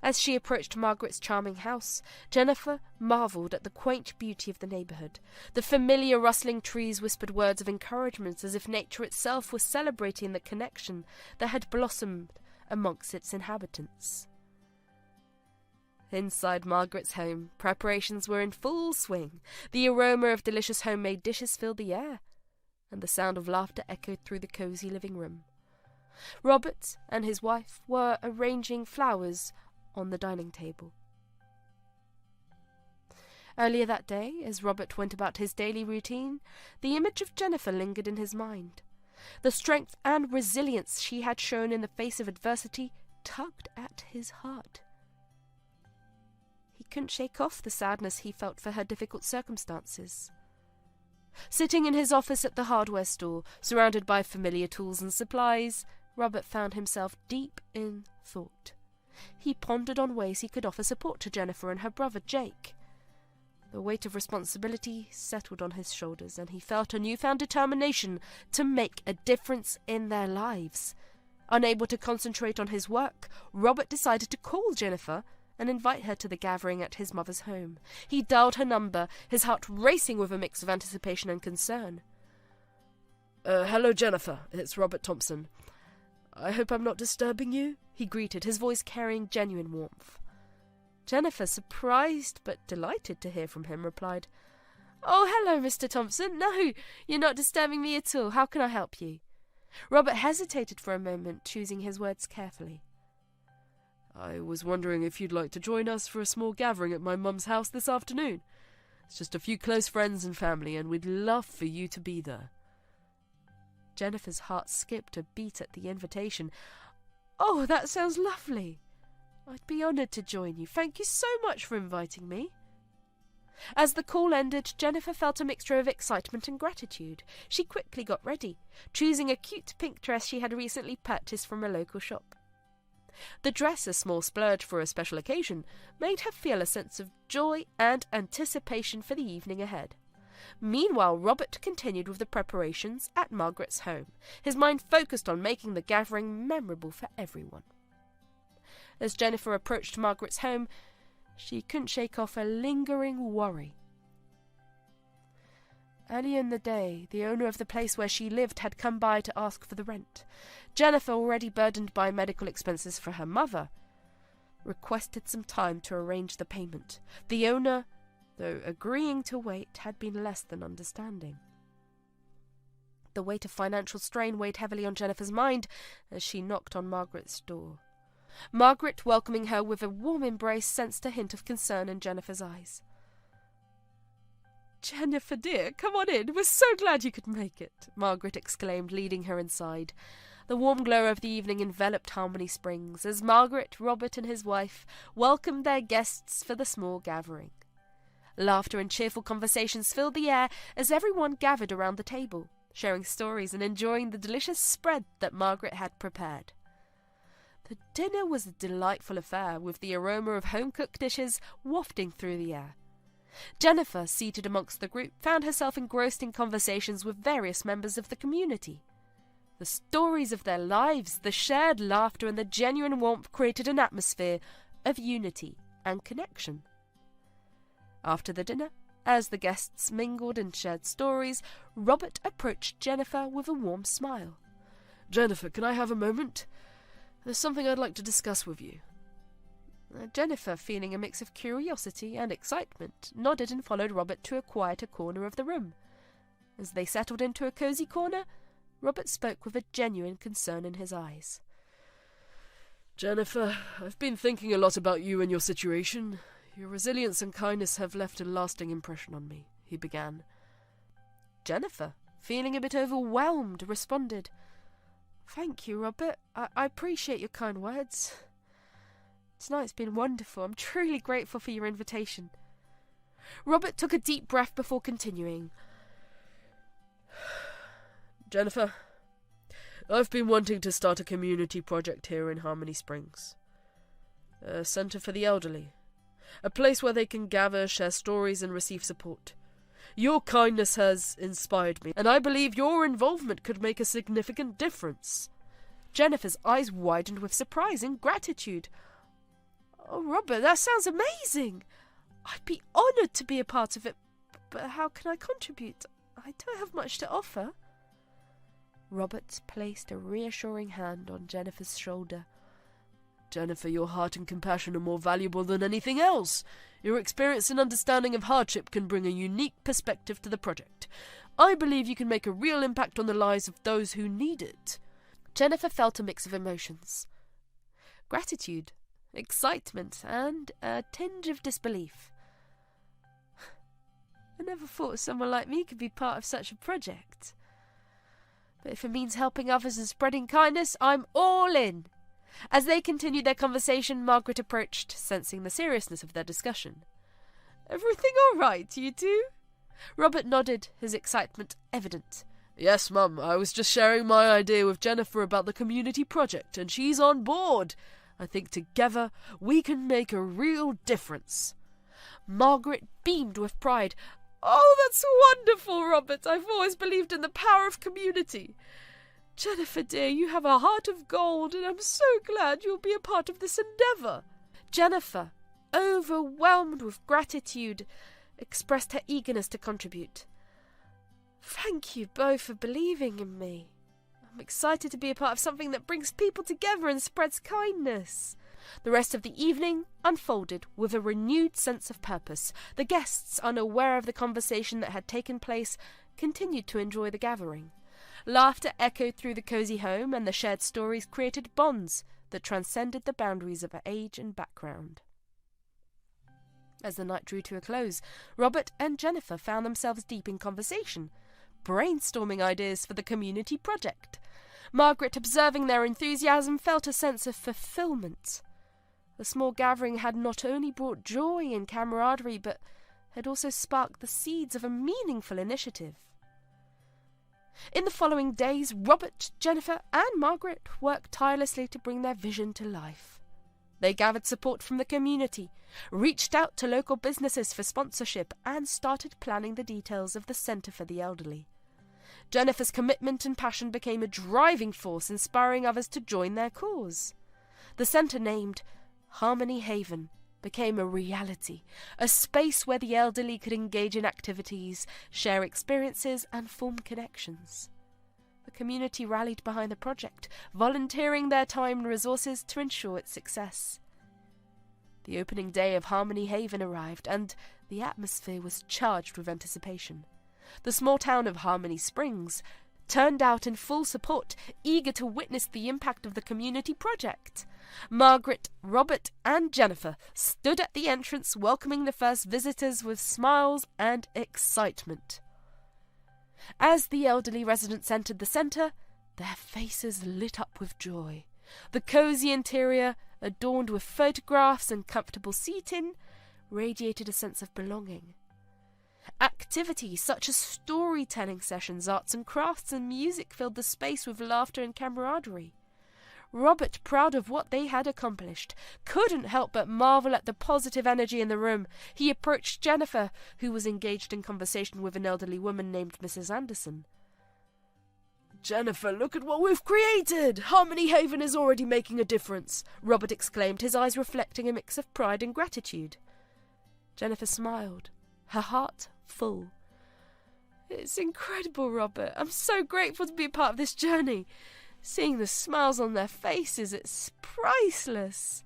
Speaker 1: As she approached Margaret's charming house, Jennifer marvelled at the quaint beauty of the neighbourhood. The familiar rustling trees whispered words of encouragement, as if nature itself was celebrating the connection that had blossomed amongst its inhabitants. Inside Margaret's home, preparations were in full swing. The aroma of delicious homemade dishes filled the air, and the sound of laughter echoed through the cosy living room. Robert and his wife were arranging flowers on the dining table. Earlier that day, as Robert went about his daily routine, the image of Jennifer lingered in his mind. The strength and resilience she had shown in the face of adversity tugged at his heart. He couldn't shake off the sadness he felt for her difficult circumstances. Sitting in his office at the hardware store, surrounded by familiar tools and supplies, Robert found himself deep in thought. He pondered on ways he could offer support to Jennifer and her brother Jake. The weight of responsibility settled on his shoulders, and he felt a newfound determination to make a difference in their lives. Unable to concentrate on his work, Robert decided to call Jennifer and invite her to the gathering at his mother's home. He dialed her number, his heart racing with a mix of anticipation and concern.
Speaker 2: Hello, Jennifer. It's Robert Thompson. I hope I'm not disturbing you,
Speaker 1: he greeted, his voice carrying genuine warmth. Jennifer, surprised but delighted to hear from him, replied, "Oh, hello, Mr. Thompson. No, you're not disturbing me at all. How can I help you?" Robert hesitated for a moment, choosing his words carefully.
Speaker 2: I was wondering if you'd like to join us for a small gathering at my mum's house this afternoon. It's just a few close friends and family, and we'd love for you to be there.
Speaker 1: Jennifer's heart skipped a beat at the invitation. "Oh, that sounds lovely. I'd be honoured to join you. Thank you so much for inviting me." As the call ended, Jennifer felt a mixture of excitement and gratitude. She quickly got ready, choosing a cute pink dress she had recently purchased from a local shop. The dress, a small splurge for a special occasion, made her feel a sense of joy and anticipation for the evening ahead. Meanwhile, Robert continued with the preparations at Margaret's home, his mind focused on making the gathering memorable for everyone. As Jennifer approached Margaret's home, she couldn't shake off a lingering worry. Earlier in the day, the owner of the place where she lived had come by to ask for the rent. Jennifer, already burdened by medical expenses for her mother, requested some time to arrange the payment. The owner, though agreeing to wait, had been less than understanding. The weight of financial strain weighed heavily on Jennifer's mind as she knocked on Margaret's door. Margaret, welcoming her with a warm embrace, sensed a hint of concern in Jennifer's eyes. "Jennifer, dear, come on in. We're so glad you could make it," Margaret exclaimed, leading her inside. The warm glow of the evening enveloped Harmony Springs as Margaret, Robert and his wife welcomed their guests for the small gathering. Laughter and cheerful conversations filled the air as everyone gathered around the table, sharing stories and enjoying the delicious spread that Margaret had prepared. The dinner was a delightful affair, with the aroma of home-cooked dishes wafting through the air. Jennifer, seated amongst the group, found herself engrossed in conversations with various members of the community. The stories of their lives, the shared laughter and the genuine warmth created an atmosphere of unity and connection. After the dinner, as the guests mingled and shared stories, Robert approached Jennifer with a warm smile.
Speaker 2: "Jennifer, can I have a moment? There's something I'd like to discuss with you."
Speaker 1: Jennifer, feeling a mix of curiosity and excitement, nodded and followed Robert to a quieter corner of the room. As they settled into a cosy corner, Robert spoke with a genuine concern in his eyes.
Speaker 2: "Jennifer, I've been thinking a lot about you and your situation. Your resilience and kindness have left a lasting impression on me," he began.
Speaker 1: Jennifer, feeling a bit overwhelmed, responded, "Thank you, Robert. I appreciate your kind words. Tonight's been wonderful. I'm truly grateful for your invitation." Robert took a deep breath before continuing.
Speaker 2: "Jennifer, I've been wanting to start a community project here in Harmony Springs. A centre for the elderly. A place where they can gather, share stories and receive support. Your kindness has inspired me, and I believe your involvement could make a significant difference."
Speaker 1: Jennifer's eyes widened with surprise and gratitude. "Oh, Robert, that sounds amazing. I'd be honoured to be a part of it, but how can I contribute? I don't have much to offer." Robert placed a reassuring hand on Jennifer's shoulder.
Speaker 2: "Jennifer, your heart and compassion are more valuable than anything else. Your experience and understanding of hardship can bring a unique perspective to the project. I believe you can make a real impact on the lives of those who need it."
Speaker 1: Jennifer felt a mix of emotions. Gratitude, excitement, and a tinge of disbelief. I never thought someone like me could be part of such a project. But if it means helping others and spreading kindness, I'm all in. As they continued their conversation, Margaret approached, sensing the seriousness of their discussion. "Everything all right, you two?" Robert nodded, his excitement evident.
Speaker 2: "Yes, Mum. I was just sharing my idea with Jennifer about the community project, and she's on board. I think together we can make a real difference."
Speaker 1: Margaret beamed with pride. "Oh, that's wonderful, Robert. I've always believed in the power of community. Jennifer, dear, you have a heart of gold, and I'm so glad you'll be a part of this endeavour." Jennifer, overwhelmed with gratitude, expressed her eagerness to contribute. "Thank you both for believing in me. I'm excited to be a part of something that brings people together and spreads kindness." The rest of the evening unfolded with a renewed sense of purpose. The guests, unaware of the conversation that had taken place, continued to enjoy the gathering. Laughter echoed through the cosy home, and the shared stories created bonds that transcended the boundaries of age and background. As the night drew to a close, Robert and Jennifer found themselves deep in conversation, brainstorming ideas for the community project. Margaret, observing their enthusiasm, felt a sense of fulfillment. The small gathering had not only brought joy and camaraderie, but had also sparked the seeds of a meaningful initiative. In the following days, Robert, Jennifer, and Margaret worked tirelessly to bring their vision to life. They gathered support from the community, reached out to local businesses for sponsorship, and started planning the details of the Centre for the Elderly. Jennifer's commitment and passion became a driving force, inspiring others to join their cause. The centre, named Harmony Haven, became a reality, a space where the elderly could engage in activities, share experiences, and form connections. The community rallied behind the project, volunteering their time and resources to ensure its success. The opening day of Harmony Haven arrived, and the atmosphere was charged with anticipation. The small town of Harmony Springs turned out in full support, eager to witness the impact of the community project. Margaret, Robert, and Jennifer stood at the entrance, welcoming the first visitors with smiles and excitement. As the elderly residents entered the centre, their faces lit up with joy. The cosy interior, adorned with photographs and comfortable seating, radiated a sense of belonging. Activities such as storytelling sessions, arts and crafts, and music filled the space with laughter and camaraderie. Robert, proud of what they had accomplished, couldn't help but marvel at the positive energy in the room. He approached Jennifer, who was engaged in conversation with an elderly woman named Mrs. Anderson.
Speaker 2: "Jennifer, look at what we've created! Harmony Haven is already making a difference," Robert exclaimed, his eyes reflecting a mix of pride and gratitude.
Speaker 1: Jennifer smiled, her heart full.
Speaker 2: "It's incredible, Robert. I'm so grateful to be a part of this journey. Seeing the smiles on their faces, it's priceless."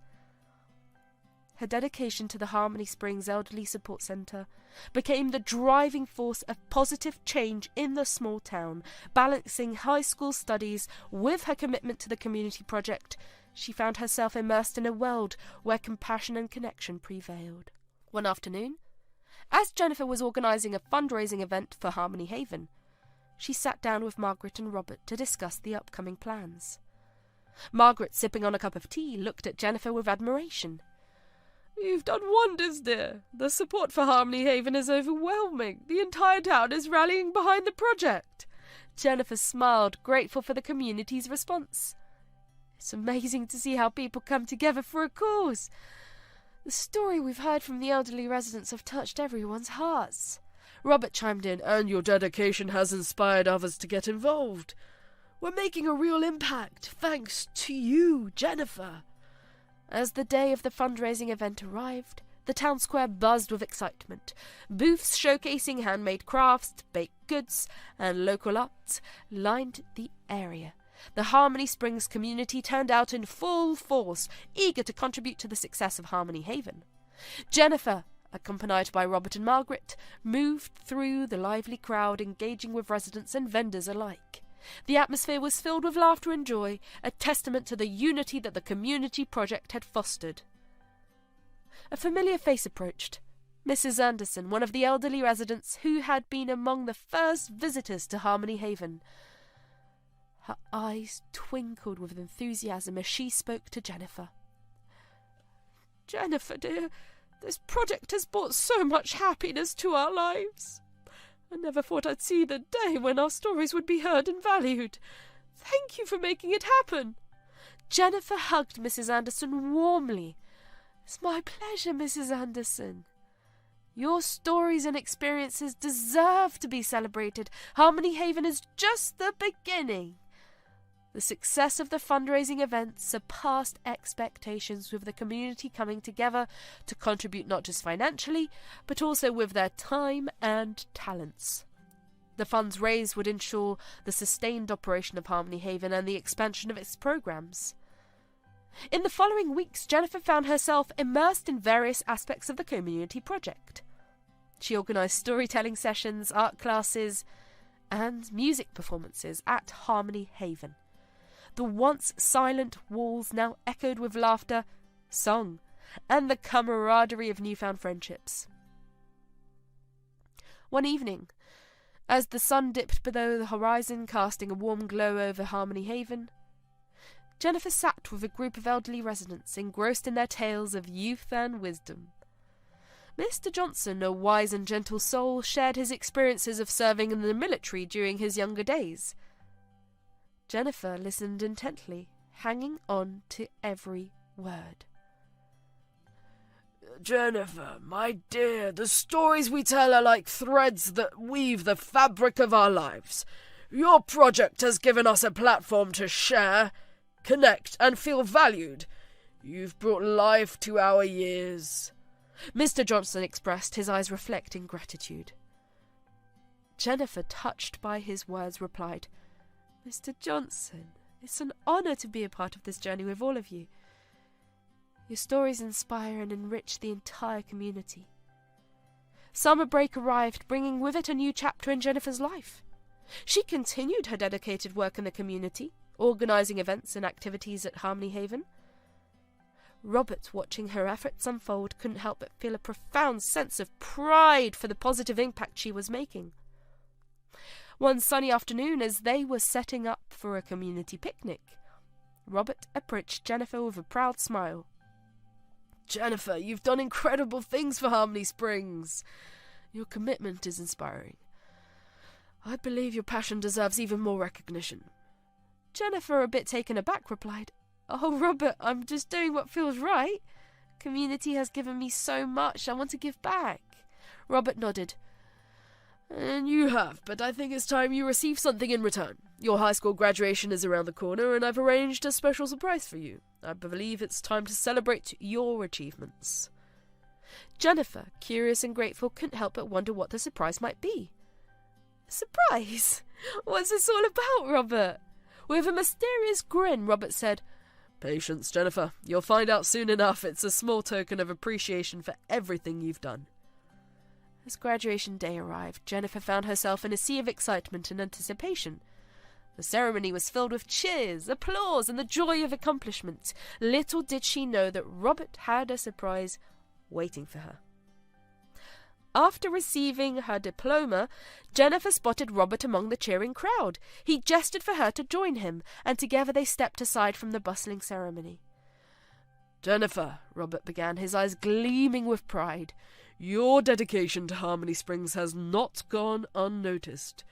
Speaker 1: Her dedication to the Harmony Springs Elderly Support Centre became the driving force of positive change in the small town. Balancing high school studies with her commitment to the community project, she found herself immersed in a world where compassion and connection prevailed. One afternoon, as Jennifer was organising a fundraising event for Harmony Haven, she sat down with Margaret and Robert to discuss the upcoming plans. Margaret, sipping on a cup of tea, looked at Jennifer with admiration.
Speaker 2: "You've done wonders, dear. The support for Harmony Haven is overwhelming. The entire town is rallying behind the project."
Speaker 1: Jennifer smiled, grateful for the community's response. "It's amazing to see how people come together for a cause. The story we've heard from the elderly residents have touched everyone's hearts."
Speaker 2: Robert chimed in, "And your dedication has inspired others to get involved. We're making a real impact, thanks to you, Jennifer."
Speaker 1: As the day of the fundraising event arrived, the town square buzzed with excitement. Booths showcasing handmade crafts, baked goods, and local arts lined the area. The Harmony Springs community turned out in full force, eager to contribute to the success of Harmony Haven. Jennifer, accompanied by Robert and Margaret, moved through the lively crowd, engaging with residents and vendors alike. The atmosphere was filled with laughter and joy, a testament to the unity that the community project had fostered. A familiar face approached. Mrs. Anderson, one of the elderly residents who had been among the first visitors to Harmony Haven. Her eyes twinkled with enthusiasm as she spoke to Jennifer.
Speaker 2: "Jennifer, dear, this project has brought so much happiness to our lives. I never thought I'd see the day when our stories would be heard and valued. Thank you for making it happen."
Speaker 1: Jennifer hugged Mrs. Anderson warmly. "It's my pleasure, Mrs. Anderson. Your stories and experiences deserve to be celebrated. Harmony Haven is just the beginning." The success of the fundraising event surpassed expectations, with the community coming together to contribute not just financially, but also with their time and talents. The funds raised would ensure the sustained operation of Harmony Haven and the expansion of its programs. In the following weeks, Jennifer found herself immersed in various aspects of the community project. She organised storytelling sessions, art classes, and music performances at Harmony Haven. The once silent walls now echoed with laughter, song, and the camaraderie of newfound friendships. One evening, as the sun dipped below the horizon, casting a warm glow over Harmony Haven, Jennifer sat with a group of elderly residents engrossed in their tales of youth and wisdom. Mr. Johnson, a wise and gentle soul, shared his experiences of serving in the military during his younger days. Jennifer listened intently, hanging on to every word.
Speaker 2: Jennifer, my dear, the stories we tell are like threads that weave the fabric of our lives. Your project has given us a platform to share, connect, and feel valued. You've brought life to our years.
Speaker 1: Mr. Johnson expressed, his eyes reflecting gratitude. Jennifer, touched by his words, replied, Mr. Johnson, it's an honour to be a part of this journey with all of you. Your stories inspire and enrich the entire community. Summer break arrived, bringing with it a new chapter in Jennifer's life. She continued her dedicated work in the community, organising events and activities at Harmony Haven. Robert, watching her efforts unfold, couldn't help but feel a profound sense of pride for the positive impact she was making. One sunny afternoon, as they were setting up for a community picnic, Robert approached Jennifer with a proud smile.
Speaker 2: Jennifer, you've done incredible things for Harmony Springs. Your commitment is inspiring. I believe your passion deserves even more recognition.
Speaker 1: Jennifer, a bit taken aback, replied, Oh, Robert, I'm just doing what feels right. Community has given me so much, I want to give back. Robert nodded.
Speaker 2: And you have, but I think it's time you receive something in return. Your high school graduation is around the corner, and I've arranged a special surprise for you. I believe it's time to celebrate your achievements.
Speaker 1: Jennifer, curious and grateful, couldn't help but wonder what the surprise might be. Surprise? What's this all about, Robert? With a mysterious grin, Robert said,
Speaker 2: Patience, Jennifer. You'll find out soon enough. It's a small token of appreciation for everything you've done.
Speaker 1: As graduation day arrived, Jennifer found herself in a sea of excitement and anticipation. The ceremony was filled with cheers, applause, and the joy of accomplishment. Little did she know that Robert had a surprise waiting for her. After receiving her diploma, Jennifer spotted Robert among the cheering crowd. He gestured for her to join him, and together they stepped aside from the bustling ceremony.
Speaker 2: Jennifer, Robert began, his eyes gleaming with pride, your dedication to Harmony Springs has not gone unnoticed.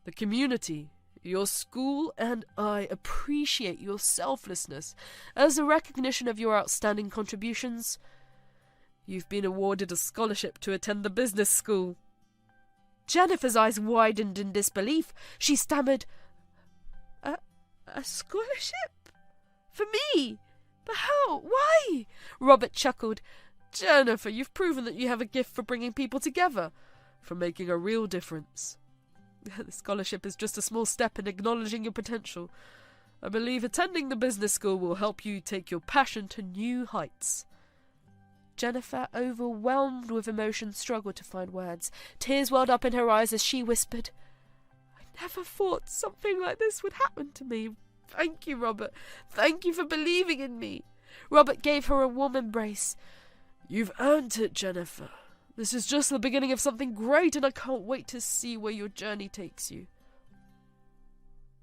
Speaker 2: The community, your school, and I appreciate your selflessness. As a recognition of your outstanding contributions, you've been awarded a scholarship to attend the business school.
Speaker 1: Jennifer's eyes widened in disbelief. She stammered, A scholarship? For me? But how? Why? Robert chuckled.
Speaker 2: Jennifer, you've proven that you have a gift for bringing people together, for making a real difference. The scholarship is just a small step in acknowledging your potential. I believe attending the business school will help you take your passion to new heights.
Speaker 1: Jennifer, overwhelmed with emotion, struggled to find words. Tears welled up in her eyes as she whispered, I never thought something like this would happen to me. Thank you, Robert. Thank you for believing in me. Robert gave her a warm embrace.
Speaker 2: You've earned it, Jennifer. This is just the beginning of something great, and I can't wait to see where your journey takes you.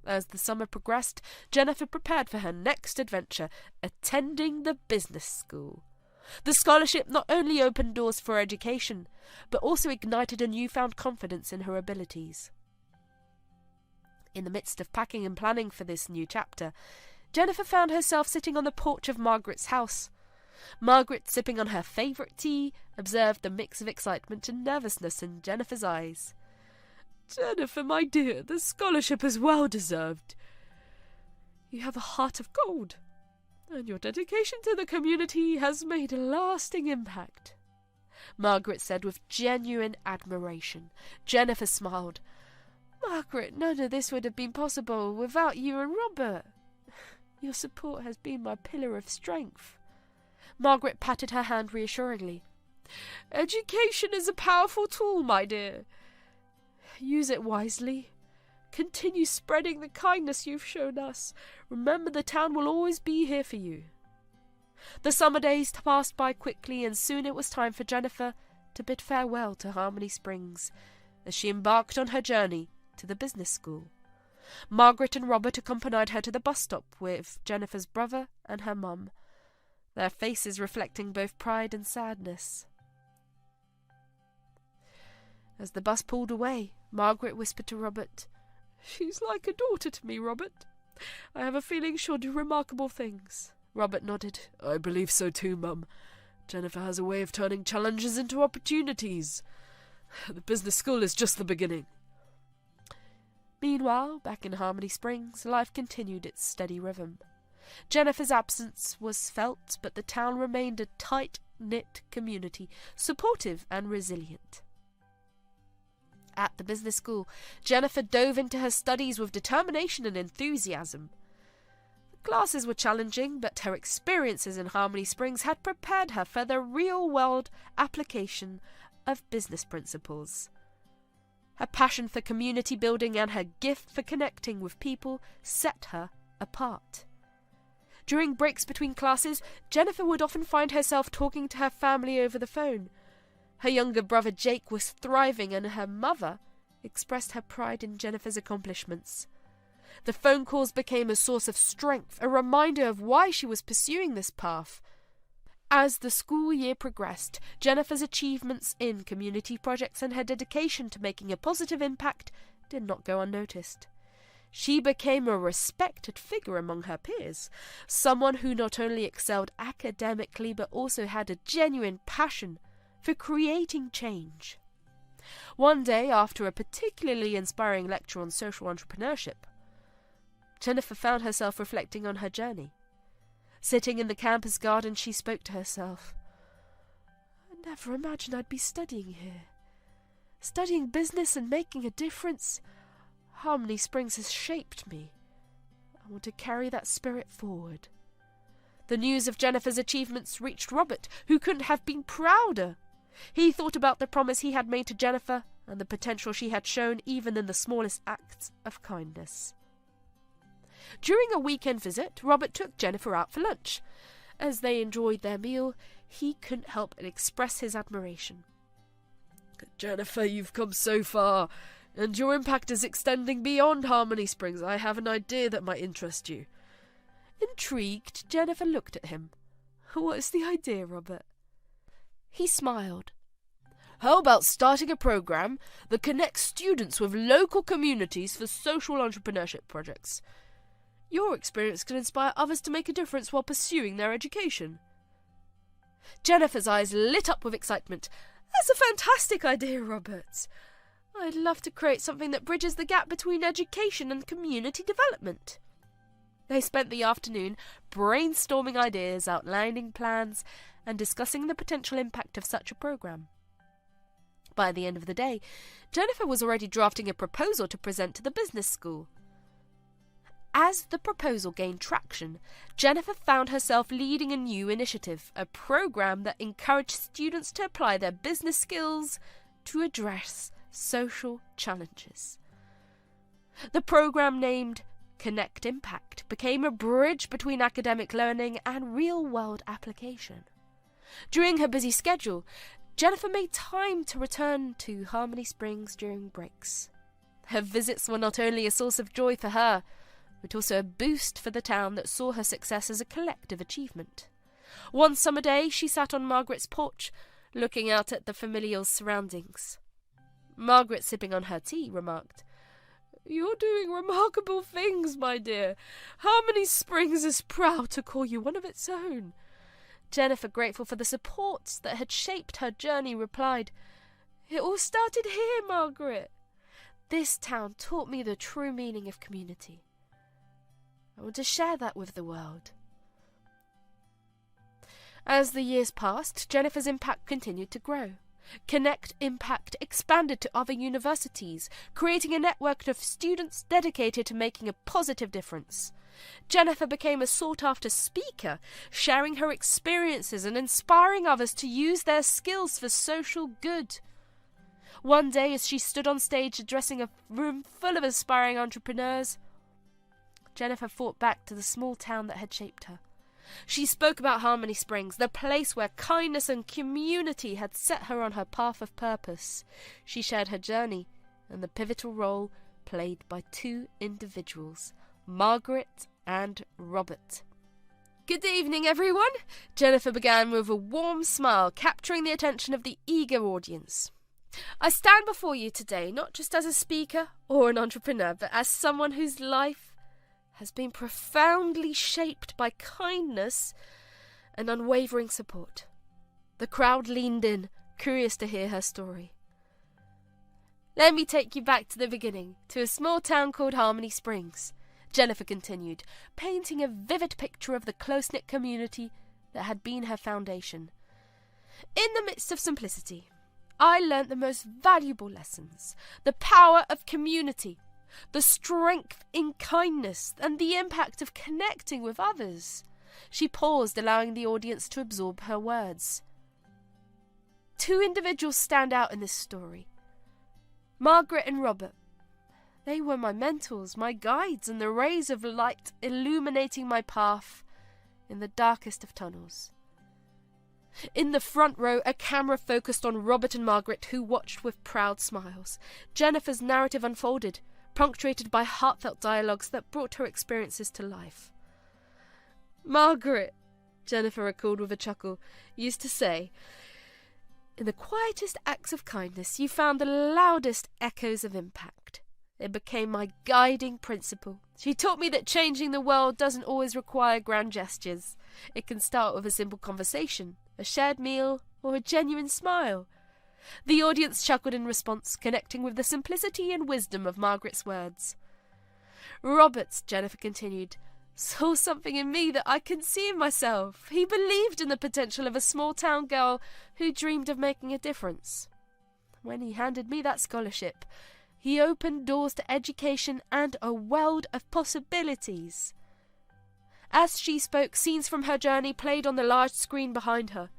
Speaker 1: As the summer progressed, Jennifer prepared for her next adventure, attending the business school. The scholarship not only opened doors for education, but also ignited a newfound confidence in her abilities. In the midst of packing and planning for this new chapter, Jennifer found herself sitting on the porch of Margaret's house. Margaret, sipping on her favourite tea, observed the mix of excitement and nervousness in Jennifer's eyes.
Speaker 2: Jennifer, my dear, the scholarship is well deserved. You have a heart of gold, and your dedication to the community has made a lasting impact,
Speaker 1: Margaret said with genuine admiration. Jennifer smiled. Margaret, none of this would have been possible without you and Robert. Your support has been my pillar of strength. Margaret patted her hand reassuringly.
Speaker 2: Education is a powerful tool, my dear. Use it wisely. Continue spreading the kindness you've shown us. Remember, the town will always be here for you.
Speaker 1: The summer days passed by quickly, and soon it was time for Jennifer to bid farewell to Harmony Springs as she embarked on her journey to the business school. Margaret and Robert accompanied her to the bus stop with Jennifer's brother and her mum, their faces reflecting both pride and sadness. As the bus pulled away, Margaret whispered to Robert,
Speaker 2: "She's like a daughter to me, Robert. I have a feeling she'll do remarkable things."
Speaker 1: Robert nodded.
Speaker 2: "I believe so too, Mum. Jennifer has a way of turning challenges into opportunities. The business school is just the beginning."
Speaker 1: Meanwhile, back in Harmony Springs, life continued its steady rhythm. Jennifer's absence was felt, but the town remained a tight-knit community, supportive and resilient. At the business school, Jennifer dove into her studies with determination and enthusiasm. The classes were challenging, but her experiences in Harmony Springs had prepared her for the real-world application of business principles. Her passion for community building and her gift for connecting with people set her apart. During breaks between classes, Jennifer would often find herself talking to her family over the phone. Her younger brother Jake was thriving, and her mother expressed her pride in Jennifer's accomplishments. The phone calls became a source of strength, a reminder of why she was pursuing this path. As the school year progressed, Jennifer's achievements in community projects and her dedication to making a positive impact did not go unnoticed. She became a respected figure among her peers, someone who not only excelled academically but also had a genuine passion for creating change. One day, after a particularly inspiring lecture on social entrepreneurship, Jennifer found herself reflecting on her journey. Sitting in the campus garden, she spoke to herself. "I never imagined I'd be studying here. Studying business and making a difference. Harmony Springs has shaped me. I want to carry that spirit forward." The news of Jennifer's achievements reached Robert, who couldn't have been prouder. He thought about the promise he had made to Jennifer and the potential she had shown even in the smallest acts of kindness. During a weekend visit, Robert took Jennifer out for lunch. As they enjoyed their meal, he couldn't help but express his admiration.
Speaker 2: "Jennifer, you've come so far, and your impact is extending beyond Harmony Springs. I have an idea that might interest you."
Speaker 1: Intrigued, Jennifer looked at him.
Speaker 2: "What's the idea, Robert?"
Speaker 1: He smiled.
Speaker 2: "How about starting a program that connects students with local communities for social entrepreneurship projects? Your experience can inspire others to make a difference while pursuing their education."
Speaker 1: Jennifer's eyes lit up with excitement.
Speaker 2: "That's a fantastic idea, Robert.
Speaker 1: I'd love to create something that bridges the gap between education and community development." They spent the afternoon brainstorming ideas, outlining plans, and discussing the potential impact of such a program. By the end of the day, Jennifer was already drafting a proposal to present to the business school. As the proposal gained traction, Jennifer found herself leading a new initiative, a program that encouraged students to apply their business skills to address social challenges. The program, named Connect Impact, became a bridge between academic learning and real-world application. During her busy schedule, Jennifer made time to return to Harmony Springs during breaks. Her visits were not only a source of joy for her, but also a boost for the town that saw her success as a collective achievement. One summer day, she sat on Margaret's porch, looking out at the familial surroundings. Margaret, sipping on her tea, remarked,
Speaker 2: "You're doing remarkable things, my dear. Harmony Springs is proud to call you one of its own."
Speaker 1: Jennifer, grateful for the support that had shaped her journey, replied, "It all started here, Margaret. This town taught me the true meaning of community. I want to share that with the world." As the years passed, Jennifer's impact continued to grow. Connect Impact expanded to other universities, creating a network of students dedicated to making a positive difference. Jennifer became a sought-after speaker, sharing her experiences and inspiring others to use their skills for social good. One day, as she stood on stage addressing a room full of aspiring entrepreneurs, Jennifer thought back to the small town that had shaped her. She spoke about Harmony Springs, the place where kindness and community had set her on her path of purpose. She shared her journey and the pivotal role played by two individuals, Margaret and Robert. "Good evening, everyone," Jennifer began with a warm smile, capturing the attention of the eager audience. I stand before you today not just as a speaker or an entrepreneur, but as someone whose life has been profoundly shaped by kindness and unwavering support. The crowd leaned in, curious to hear her story. Let me take you back to the beginning, to a small town called Harmony Springs, Jennifer continued, painting a vivid picture of the close-knit community that had been her foundation. In the midst of simplicity, I learnt the most valuable lessons, the power of community, the strength in kindness, and the impact of connecting with others. She paused, allowing the audience to absorb her words. Two individuals stand out in this story. Margaret and Robert. They were my mentors, my guides, and the rays of light illuminating my path in the darkest of tunnels. In the front row, a camera focused on Robert and Margaret, who watched with proud smiles. Jennifer's narrative unfolded, punctuated by heartfelt dialogues that brought her experiences to life. Margaret, Jennifer recalled with a chuckle, used to say, in the quietest acts of kindness you found the loudest echoes of impact. It became my guiding principle. She taught me that changing the world doesn't always require grand gestures. It can start with a simple conversation, a shared meal, or a genuine smile. The audience chuckled in response, connecting with the simplicity and wisdom of Margaret's words. Robert, Jennifer continued, saw something in me that I couldn't see in myself. He believed in the potential of a small-town girl who dreamed of making a difference. When he handed me that scholarship, he opened doors to education and a world of possibilities. As she spoke, scenes from her journey played on the large screen behind her.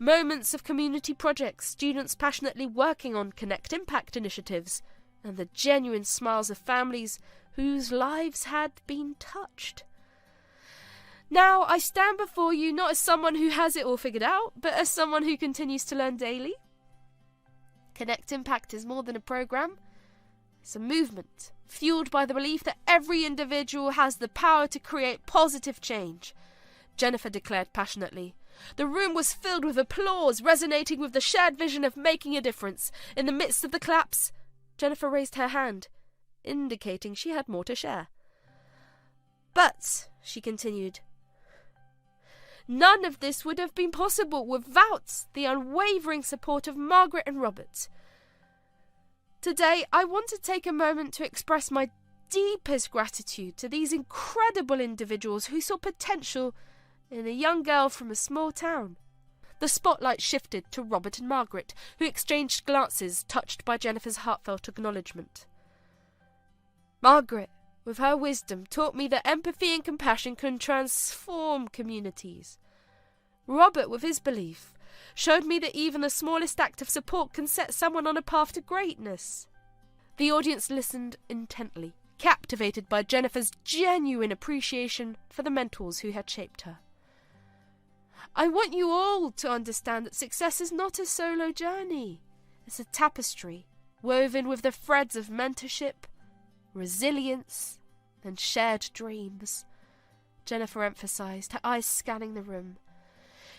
Speaker 1: Moments of community projects, students passionately working on Connect Impact initiatives, and the genuine smiles of families whose lives had been touched. Now I stand before you not as someone who has it all figured out, but as someone who continues to learn daily. Connect Impact is more than a program. It's a movement, fueled by the belief that every individual has the power to create positive change, Jennifer declared passionately. The room was filled with applause, resonating with the shared vision of making a difference. In the midst of the claps, Jennifer raised her hand, indicating she had more to share. But, she continued, none of this would have been possible without the unwavering support of Margaret and Robert. Today, I want to take a moment to express my deepest gratitude to these incredible individuals who saw potential in a young girl from a small town. The spotlight shifted to Robert and Margaret, who exchanged glances touched by Jennifer's heartfelt acknowledgement. Margaret, with her wisdom, taught me that empathy and compassion can transform communities. Robert, with his belief, showed me that even the smallest act of support can set someone on a path to greatness. The audience listened intently, captivated by Jennifer's genuine appreciation for the mentors who had shaped her. I want you all to understand that success is not a solo journey. It's a tapestry woven with the threads of mentorship, resilience, and shared dreams, Jennifer emphasized, her eyes scanning the room.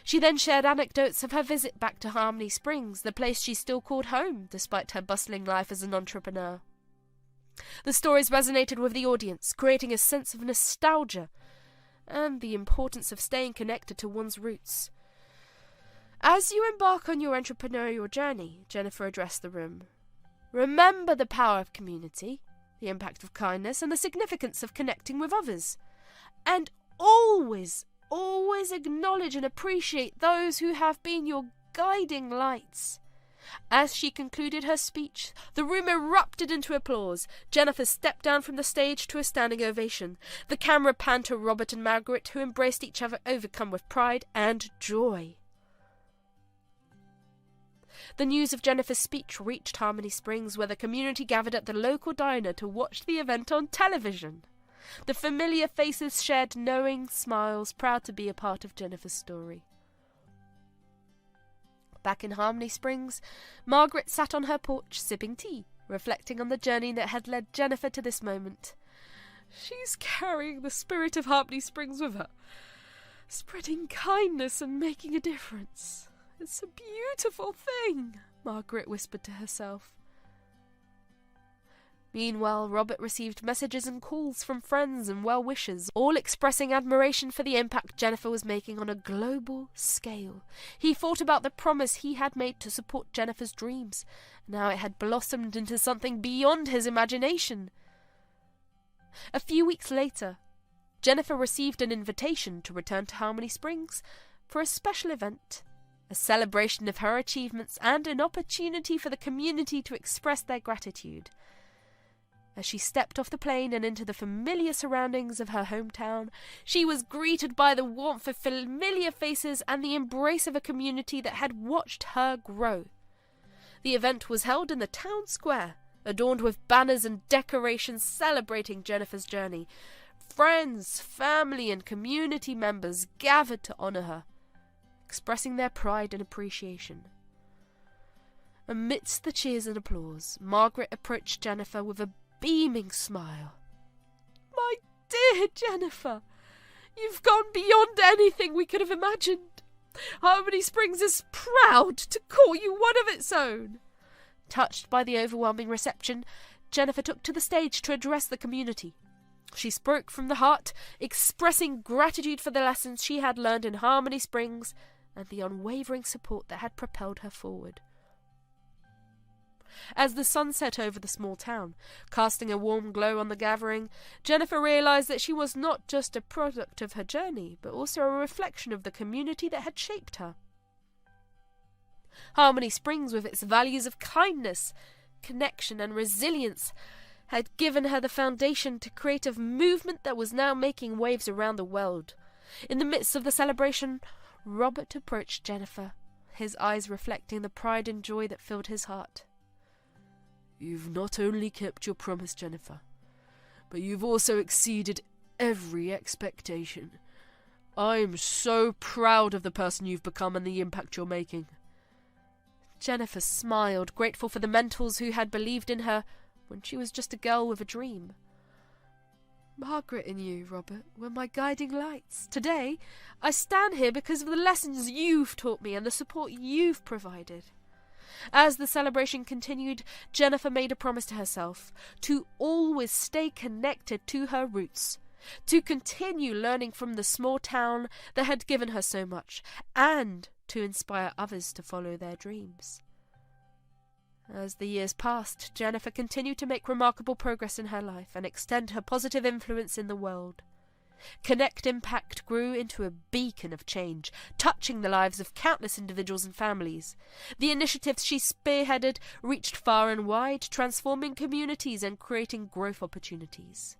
Speaker 1: She then shared anecdotes of her visit back to Harmony Springs, the place she still called home, despite her bustling life as an entrepreneur. The stories resonated with the audience, creating a sense of nostalgia and the importance of staying connected to one's roots. As you embark on your entrepreneurial journey, Jennifer addressed the room, remember the power of community, the impact of kindness, and the significance of connecting with others. And always acknowledge and appreciate those who have been your guiding lights. As she concluded her speech, the room erupted into applause. Jennifer stepped down from the stage to a standing ovation. The camera panned to Robert and Margaret, who embraced each other, overcome with pride and joy. The news of Jennifer's speech reached Harmony Springs, where the community gathered at the local diner to watch the event on television. The familiar faces shared knowing smiles, proud to be a part of Jennifer's story. Back in Harmony Springs, Margaret sat on her porch sipping tea, reflecting on the journey that had led Jennifer to this moment. She's carrying the spirit of Harmony Springs with her, spreading kindness and making a difference. It's a beautiful thing, Margaret whispered to herself. Meanwhile, Robert received messages and calls from friends and well-wishers, all expressing admiration for the impact Jennifer was making on a global scale. He thought about the promise he had made to support Jennifer's dreams. Now it had blossomed into something beyond his imagination. A few weeks later, Jennifer received an invitation to return to Harmony Springs for a special event, a celebration of her achievements and an opportunity for the community to express their gratitude. As she stepped off the plane and into the familiar surroundings of her hometown, she was greeted by the warmth of familiar faces and the embrace of a community that had watched her grow. The event was held in the town square, adorned with banners and decorations celebrating Jennifer's journey. Friends, family, and community members gathered to honour her, expressing their pride and appreciation. Amidst the cheers and applause, Margaret approached Jennifer with a beaming smile. My dear Jennifer, you've gone beyond anything we could have imagined. Harmony Springs is proud to call you one of its own. Touched by the overwhelming reception, Jennifer took to the stage to address the community. She spoke from the heart, expressing gratitude for the lessons she had learned in Harmony Springs and the unwavering support that had propelled her forward. As the sun set over the small town, casting a warm glow on the gathering, Jennifer realized that she was not just a product of her journey, but also a reflection of the community that had shaped her. Harmony Springs, with its values of kindness, connection, and resilience, had given her the foundation to create a movement that was now making waves around the world. In the midst of the celebration, Robert approached Jennifer, his eyes reflecting the pride and joy that filled his heart. You've not only kept your promise, Jennifer, but you've also exceeded every expectation. I'm so proud of the person you've become and the impact you're making. Jennifer smiled, grateful for the mentors who had believed in her when she was just a girl with a dream. Margaret and you, Robert, were my guiding lights. Today, I stand here because of the lessons you've taught me and the support you've provided. As the celebration continued, Jennifer made a promise to herself to always stay connected to her roots, to continue learning from the small town that had given her so much, and to inspire others to follow their dreams. As the years passed, Jennifer continued to make remarkable progress in her life and extend her positive influence in the world. Connect Impact grew into a beacon of change, touching the lives of countless individuals and families. The initiatives she spearheaded reached far and wide, transforming communities and creating growth opportunities.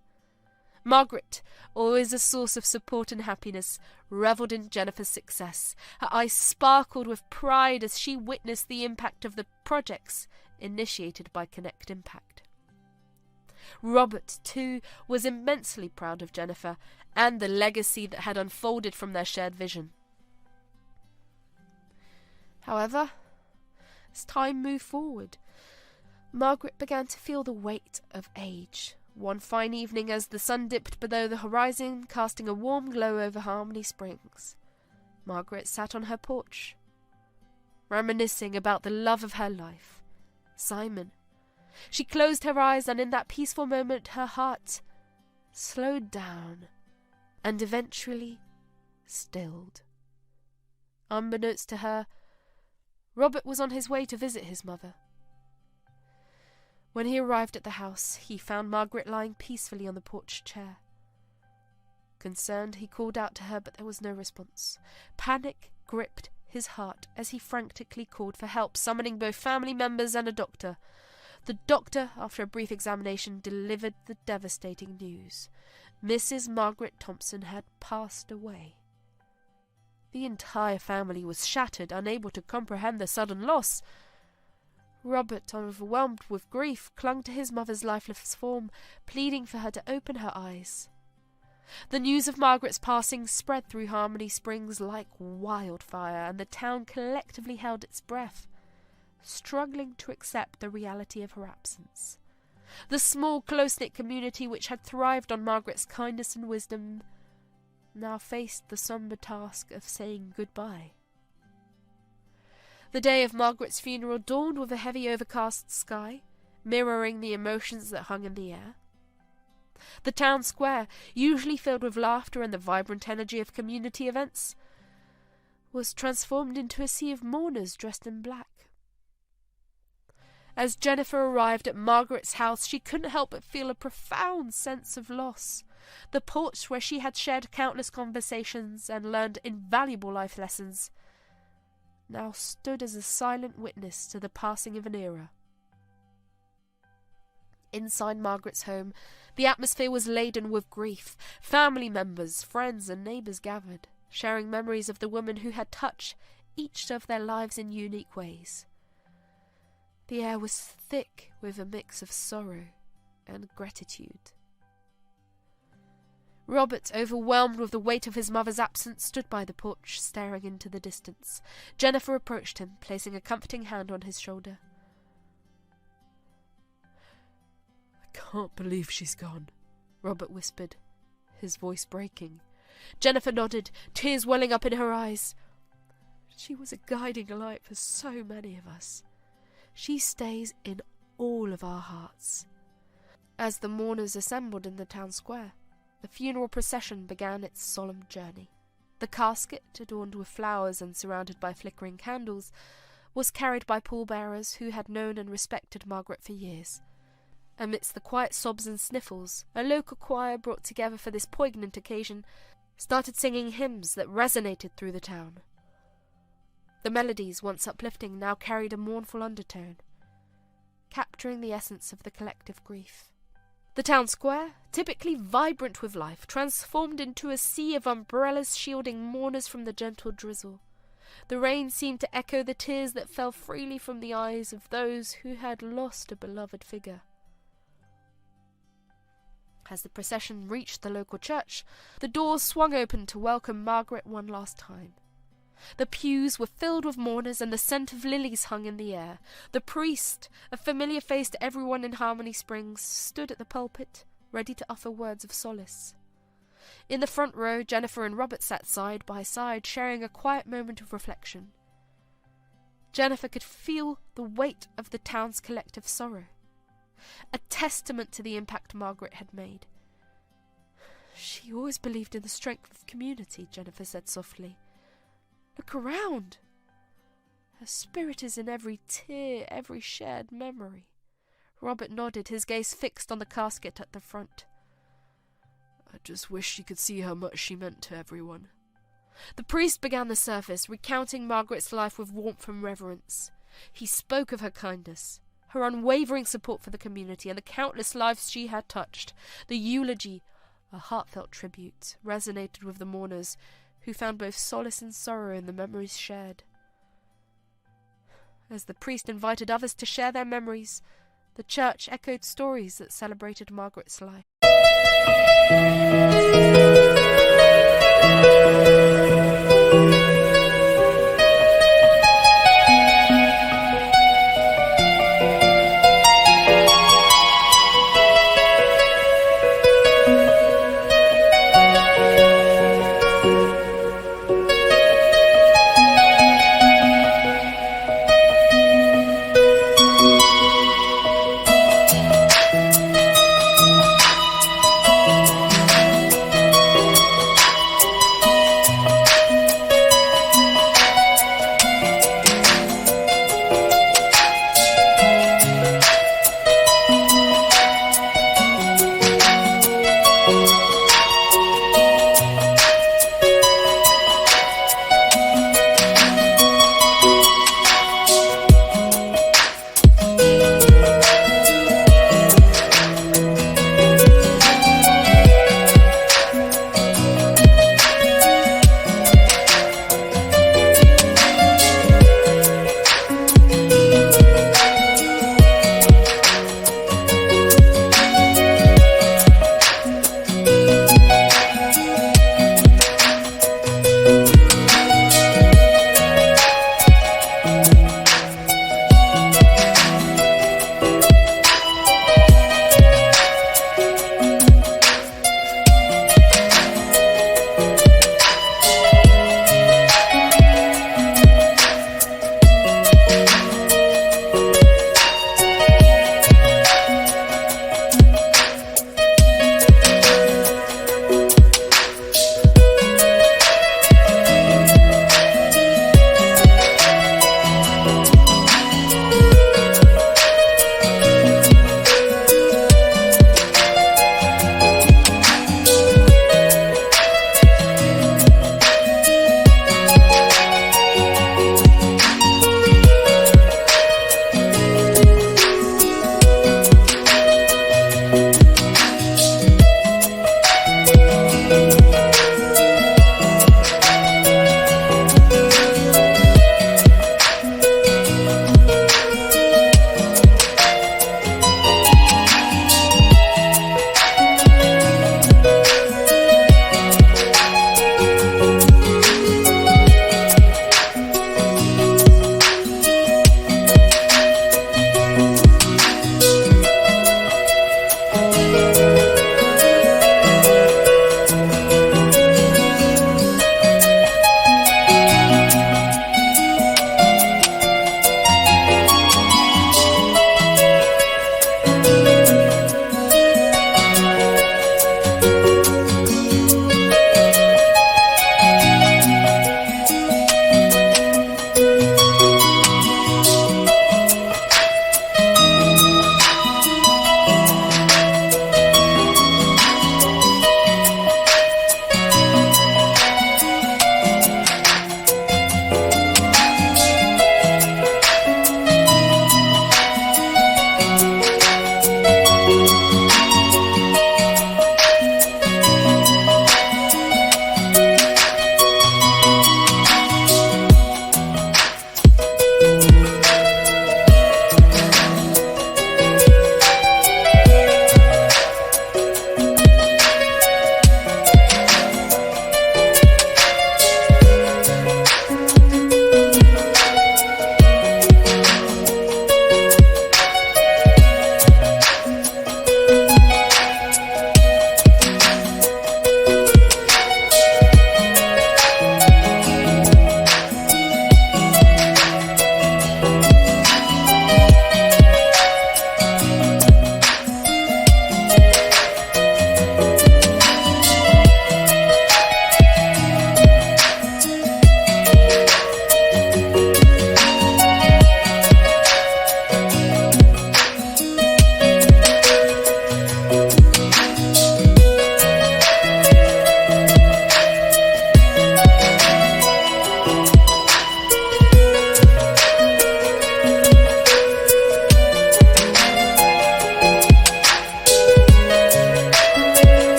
Speaker 1: Margaret, always a source of support and happiness, revelled in Jennifer's success. Her eyes sparkled with pride as she witnessed the impact of the projects initiated by Connect Impact. Robert, too, was immensely proud of Jennifer and the legacy that had unfolded from their shared vision. However, as time moved forward, Margaret began to feel the weight of age. One fine evening, as the sun dipped below the horizon, casting a warm glow over Harmony Springs, Margaret sat on her porch, reminiscing about the love of her life, Simon. She closed her eyes, and in that peaceful moment her heart slowed down and eventually stilled. Unbeknownst to her, Robert was on his way to visit his mother. When he arrived at the house, he found Margaret lying peacefully on the porch chair. Concerned, he called out to her, but there was no response. Panic gripped his heart as he frantically called for help, summoning both family members and a doctor. The doctor, after a brief examination, delivered the devastating news. Mrs. Margaret Thompson had passed away. The entire family was shattered, unable to comprehend the sudden loss. Robert, overwhelmed with grief, clung to his mother's lifeless form, pleading for her to open her eyes. The news of Margaret's passing spread through Harmony Springs like wildfire, and the town collectively held its breath, struggling to accept the reality of her absence. The small, close-knit community which had thrived on Margaret's kindness and wisdom now faced the sombre task of saying goodbye. The day of Margaret's funeral dawned with a heavy overcast sky, mirroring the emotions that hung in the air. The town square, usually filled with laughter and the vibrant energy of community events, was transformed into a sea of mourners dressed in black. As Jennifer arrived at Margaret's house, she couldn't help but feel a profound sense of loss. The porch where she had shared countless conversations and learned invaluable life lessons now stood as a silent witness to the passing of an era. Inside Margaret's home, the atmosphere was laden with grief. Family members, friends and neighbours gathered, sharing memories of the woman who had touched each of their lives in unique ways. The air was thick with a mix of sorrow and gratitude. Robert, overwhelmed with the weight of his mother's absence, stood by the porch, staring into the distance. Jennifer approached him, placing a comforting hand on his shoulder.
Speaker 2: "I can't believe she's gone," Robert whispered, his voice breaking.
Speaker 1: Jennifer nodded, tears welling up in her eyes. She was a guiding light for so many of us. She stays in all of our hearts. As the mourners assembled in the town square, the funeral procession began its solemn journey. The casket, adorned with flowers and surrounded by flickering candles, was carried by pallbearers who had known and respected Margaret for years. Amidst the quiet sobs and sniffles, a local choir brought together for this poignant occasion started singing hymns that resonated through the town. The melodies, once uplifting, now carried a mournful undertone, capturing the essence of the collective grief. The town square, typically vibrant with life, transformed into a sea of umbrellas shielding mourners from the gentle drizzle. The rain seemed to echo the tears that fell freely from the eyes of those who had lost a beloved figure. As the procession reached the local church, the doors swung open to welcome Margaret one last time. The pews were filled with mourners, and the scent of lilies hung in the air. The priest, a familiar face to everyone in Harmony Springs, stood at the pulpit, ready to offer words of solace. In the front row, Jennifer and Robert sat side by side, sharing a quiet moment of reflection. Jennifer could feel the weight of the town's collective sorrow, a testament to the impact Margaret had made. "She always believed in the strength of community," Jennifer said softly. "Look around. Her spirit is in every tear, every shared memory." Robert nodded, his gaze fixed on the casket at the front.
Speaker 2: "I just wish she could see how much she meant to everyone."
Speaker 1: The priest began the service, recounting Margaret's life with warmth and reverence. He spoke of her kindness, her unwavering support for the community, and the countless lives she had touched. The eulogy, A heartfelt tribute resonated with the mourners, who found both solace and sorrow in the memories shared. As the priest invited others to share their memories, the church echoed stories that celebrated Margaret's life.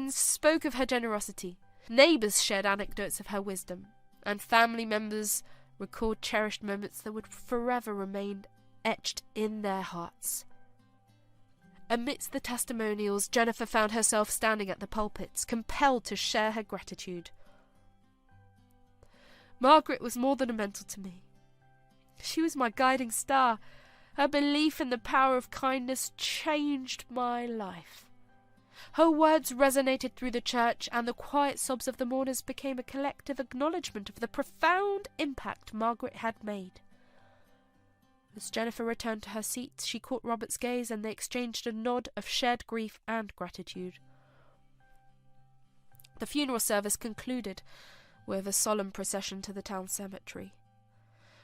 Speaker 1: Friends spoke of her generosity, neighbours shared anecdotes of her wisdom, and family members recalled cherished moments that would forever remain etched in their hearts. Amidst the testimonials, Jennifer found herself standing at the pulpits, compelled to share her gratitude. Margaret was more than a mentor to me. She was my guiding star. Her belief in the power of kindness changed my life. Her words resonated through the church, and the quiet sobs of the mourners became a collective acknowledgement of the profound impact Margaret had made. As Jennifer returned to her seat, she caught Robert's gaze, and they exchanged a nod of shared grief and gratitude. The funeral service concluded with a solemn procession to the town cemetery.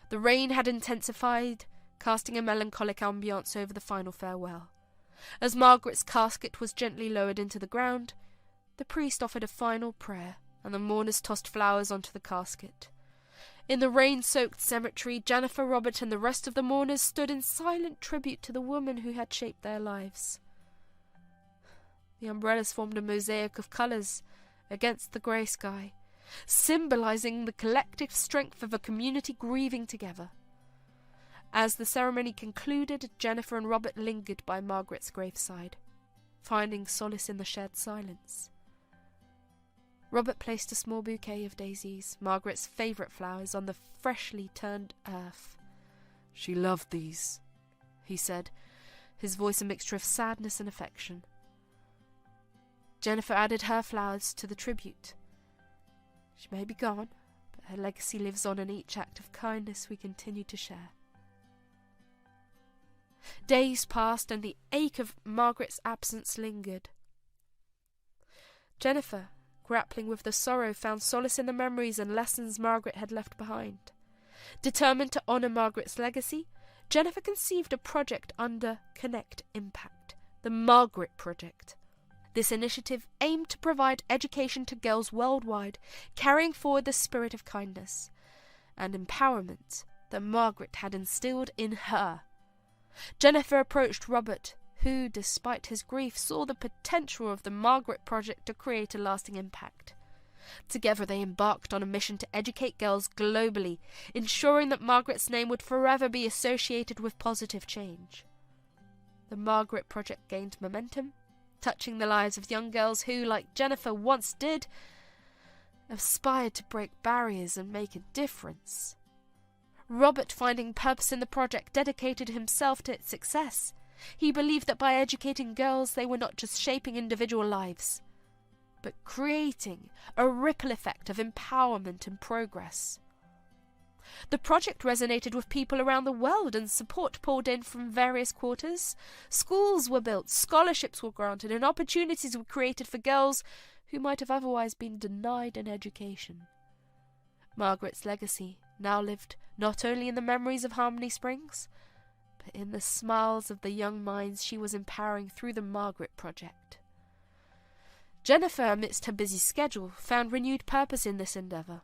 Speaker 1: The rain had intensified, casting a melancholic ambience over the final farewell. As Margaret's casket was gently lowered into the ground, the priest offered a final prayer, and the mourners tossed flowers onto the casket. In the rain-soaked cemetery, Jennifer, Robert, and the rest of the mourners stood in silent tribute to the woman who had shaped their lives. The umbrellas formed a mosaic of colours against the grey sky, symbolising the collective strength of a community grieving together. As the ceremony concluded, Jennifer and Robert lingered by Margaret's graveside, finding solace in the shared silence. Robert placed a small bouquet of daisies, Margaret's favourite flowers, on the freshly turned earth.
Speaker 2: "She loved these," he said, his voice a mixture of sadness and affection.
Speaker 1: Jennifer added her flowers to the tribute. She may be gone, but her legacy lives on in each act of kindness we continue to share. Days passed, and the ache of Margaret's absence lingered. Jennifer, grappling with the sorrow, found solace in the memories and lessons Margaret had left behind. Determined to honour Margaret's legacy, Jennifer conceived a project under Connect Impact, the Margaret Project. This initiative aimed to provide education to girls worldwide, carrying forward the spirit of kindness and empowerment that Margaret had instilled in her. Jennifer approached Robert, who, despite his grief, saw the potential of the Margaret Project to create a lasting impact. Together they embarked on a mission to educate girls globally, ensuring that Margaret's name would forever be associated with positive change. The Margaret Project gained momentum, touching the lives of young girls who, like Jennifer once did, aspired to break barriers and make a difference. Robert, finding purpose in the project, dedicated himself to its success. He believed that by educating girls, they were not just shaping individual lives, but creating a ripple effect of empowerment and progress. The project resonated with people around the world, and support poured in from various quarters. Schools were built, scholarships were granted, and opportunities were created for girls who might have otherwise been denied an education. Margaret's legacy now lived not only in the memories of Harmony Springs, but in the smiles of the young minds she was empowering through the Margaret Project. Jennifer, amidst her busy schedule, found renewed purpose in this endeavour.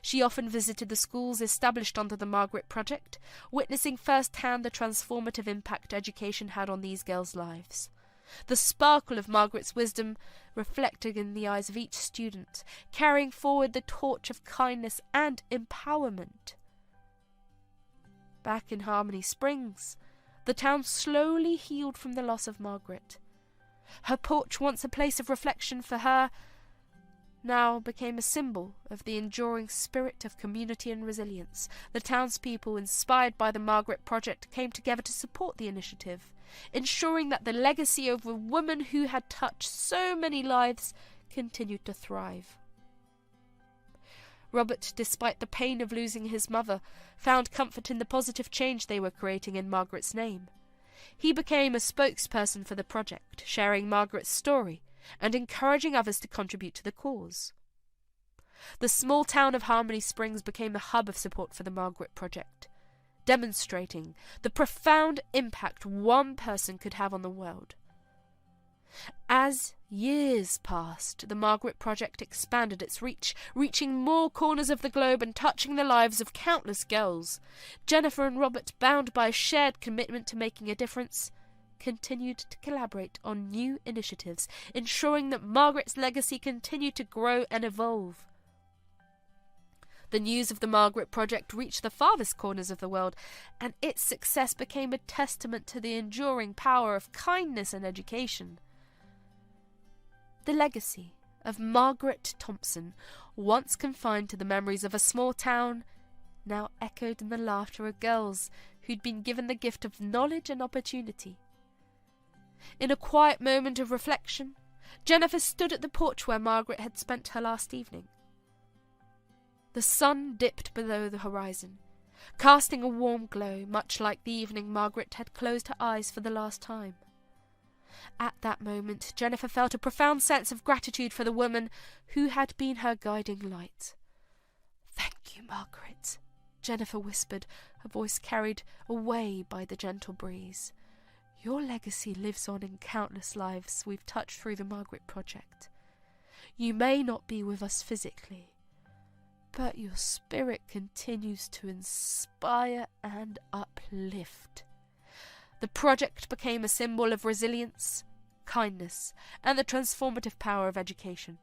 Speaker 1: She often visited the schools established under the Margaret Project, witnessing firsthand the transformative impact education had on these girls' lives. The sparkle of Margaret's wisdom reflected in the eyes of each student, carrying forward the torch of kindness and empowerment. Back in Harmony Springs, the town slowly healed from the loss of Margaret. Her porch, once a place of reflection for her, now became a symbol of the enduring spirit of community and resilience. The townspeople, inspired by the Margaret Project, came together to support the initiative, ensuring that the legacy of a woman who had touched so many lives continued to thrive. Robert, despite the pain of losing his mother, found comfort in the positive change they were creating in Margaret's name. He became a spokesperson for the project, sharing Margaret's story and encouraging others to contribute to the cause. The small town of Harmony Springs became a hub of support for the Margaret Project, demonstrating the profound impact one person could have on the world. As years passed, the Margaret Project expanded its reach, reaching more corners of the globe and touching the lives of countless girls. Jennifer and Robert, bound by a shared commitment to making a difference, continued to collaborate on new initiatives, ensuring that Margaret's legacy continued to grow and evolve. The news of the Margaret Project reached the farthest corners of the world, and its success became a testament to the enduring power of kindness and education. The legacy of Margaret Thompson, once confined to the memories of a small town, now echoed in the laughter of girls who'd been given the gift of knowledge and opportunity. In a quiet moment of reflection, Jennifer stood at the porch where Margaret had spent her last evening. The sun dipped below the horizon, casting a warm glow, much like the evening Margaret had closed her eyes for the last time. At that moment, Jennifer felt a profound sense of gratitude for the woman who had been her guiding light. "Thank you, Margaret," Jennifer whispered, her voice carried away by the gentle breeze. "Your legacy lives on in countless lives we've touched through the Margaret Project. You may not be with us physically, but your spirit continues to inspire and uplift." The project became a symbol of resilience, kindness, and the transformative power of education.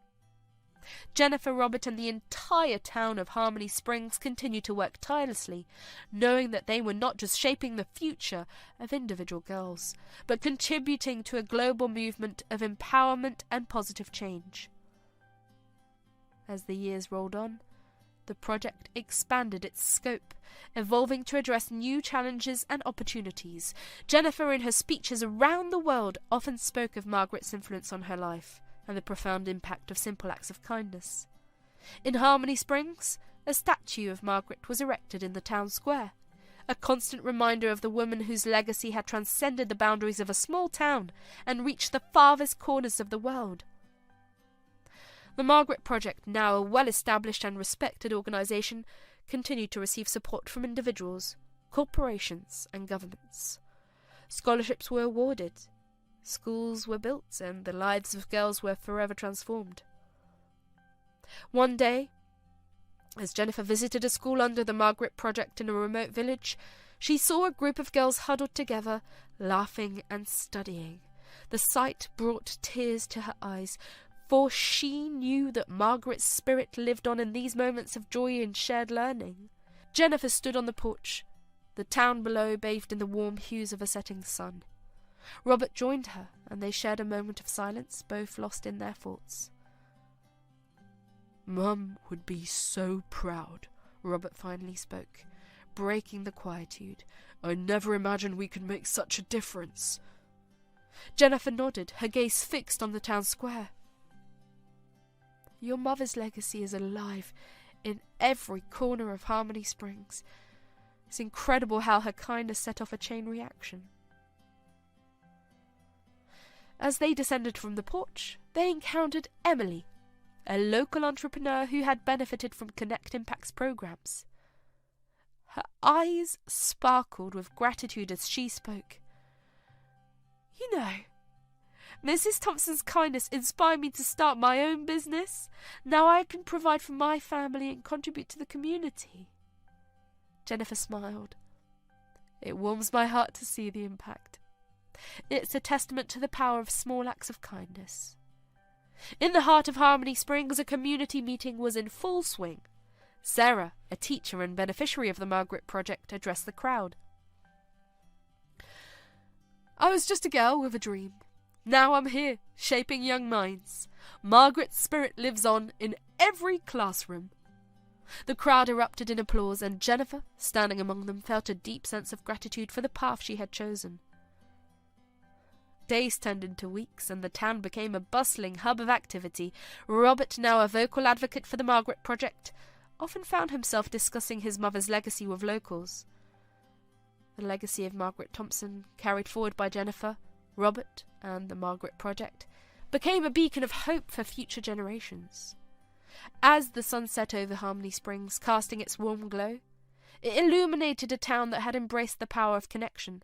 Speaker 1: Jennifer, Robert, and the entire town of Harmony Springs continued to work tirelessly, knowing that they were not just shaping the future of individual girls, but contributing to a global movement of empowerment and positive change. As the years rolled on, the project expanded its scope, evolving to address new challenges and opportunities. Jennifer, in her speeches around the world, often spoke of Margaret's influence on her life and the profound impact of simple acts of kindness. In Harmony Springs, a statue of Margaret was erected in the town square, a constant reminder of the woman whose legacy had transcended the boundaries of a small town and reached the farthest corners of the world. The Margaret Project, now a well-established and respected organisation, continued to receive support from individuals, corporations and governments. Scholarships were awarded, schools were built, and the lives of girls were forever transformed. One day, as Jennifer visited a school under the Margaret Project in a remote village, she saw a group of girls huddled together, laughing and studying. The sight brought tears to her eyes, for she knew that Margaret's spirit lived on in these moments of joy and shared learning. Jennifer stood on the porch, the town below bathed in the warm hues of a setting sun. Robert joined her, and they shared a moment of silence, both lost in their thoughts.
Speaker 2: "Mum would be so proud," Robert finally spoke, breaking the quietude. "I never imagined we could make such a difference."
Speaker 1: Jennifer nodded, her gaze fixed on the town square. "Your mother's legacy is alive in every corner of Harmony Springs. It's incredible how her kindness set off a chain reaction." As they descended from the porch, they encountered Emily, a local entrepreneur who had benefited from Connect Impact's programs. Her eyes sparkled with gratitude as she spoke. "You know, Mrs. Thompson's kindness inspired me to start my own business. Now I can provide for my family and contribute to the community." Jennifer smiled. "It warms my heart to see the impact. It's a testament to the power of small acts of kindness." In the heart of Harmony Springs, a community meeting was in full swing. Sarah, a teacher and beneficiary of the Margaret Project, addressed the crowd. "I was just a girl with a dream. Now I'm here, shaping young minds. Margaret's spirit lives on in every classroom." The crowd erupted in applause, and Jennifer, standing among them, felt a deep sense of gratitude for the path she had chosen. Days turned into weeks, and the town became a bustling hub of activity. Robert, now a vocal advocate for the Margaret Project, often found himself discussing his mother's legacy with locals. The legacy of Margaret Thompson, carried forward by Jennifer, Robert, and the Margaret Project, became a beacon of hope for future generations. As the sun set over Harmony Springs, casting its warm glow, it illuminated a town that had embraced the power of connection,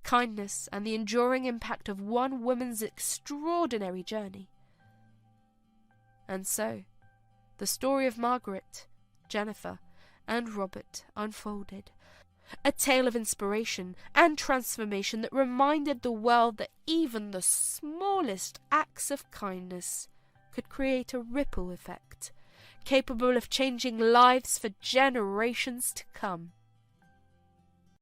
Speaker 1: kindness, and the enduring impact of one woman's extraordinary journey. And so, the story of Margaret, Jennifer, and Robert unfolded, A tale of inspiration and transformation that reminded the world that even the smallest acts of kindness could create a ripple effect, capable of changing lives for generations to come.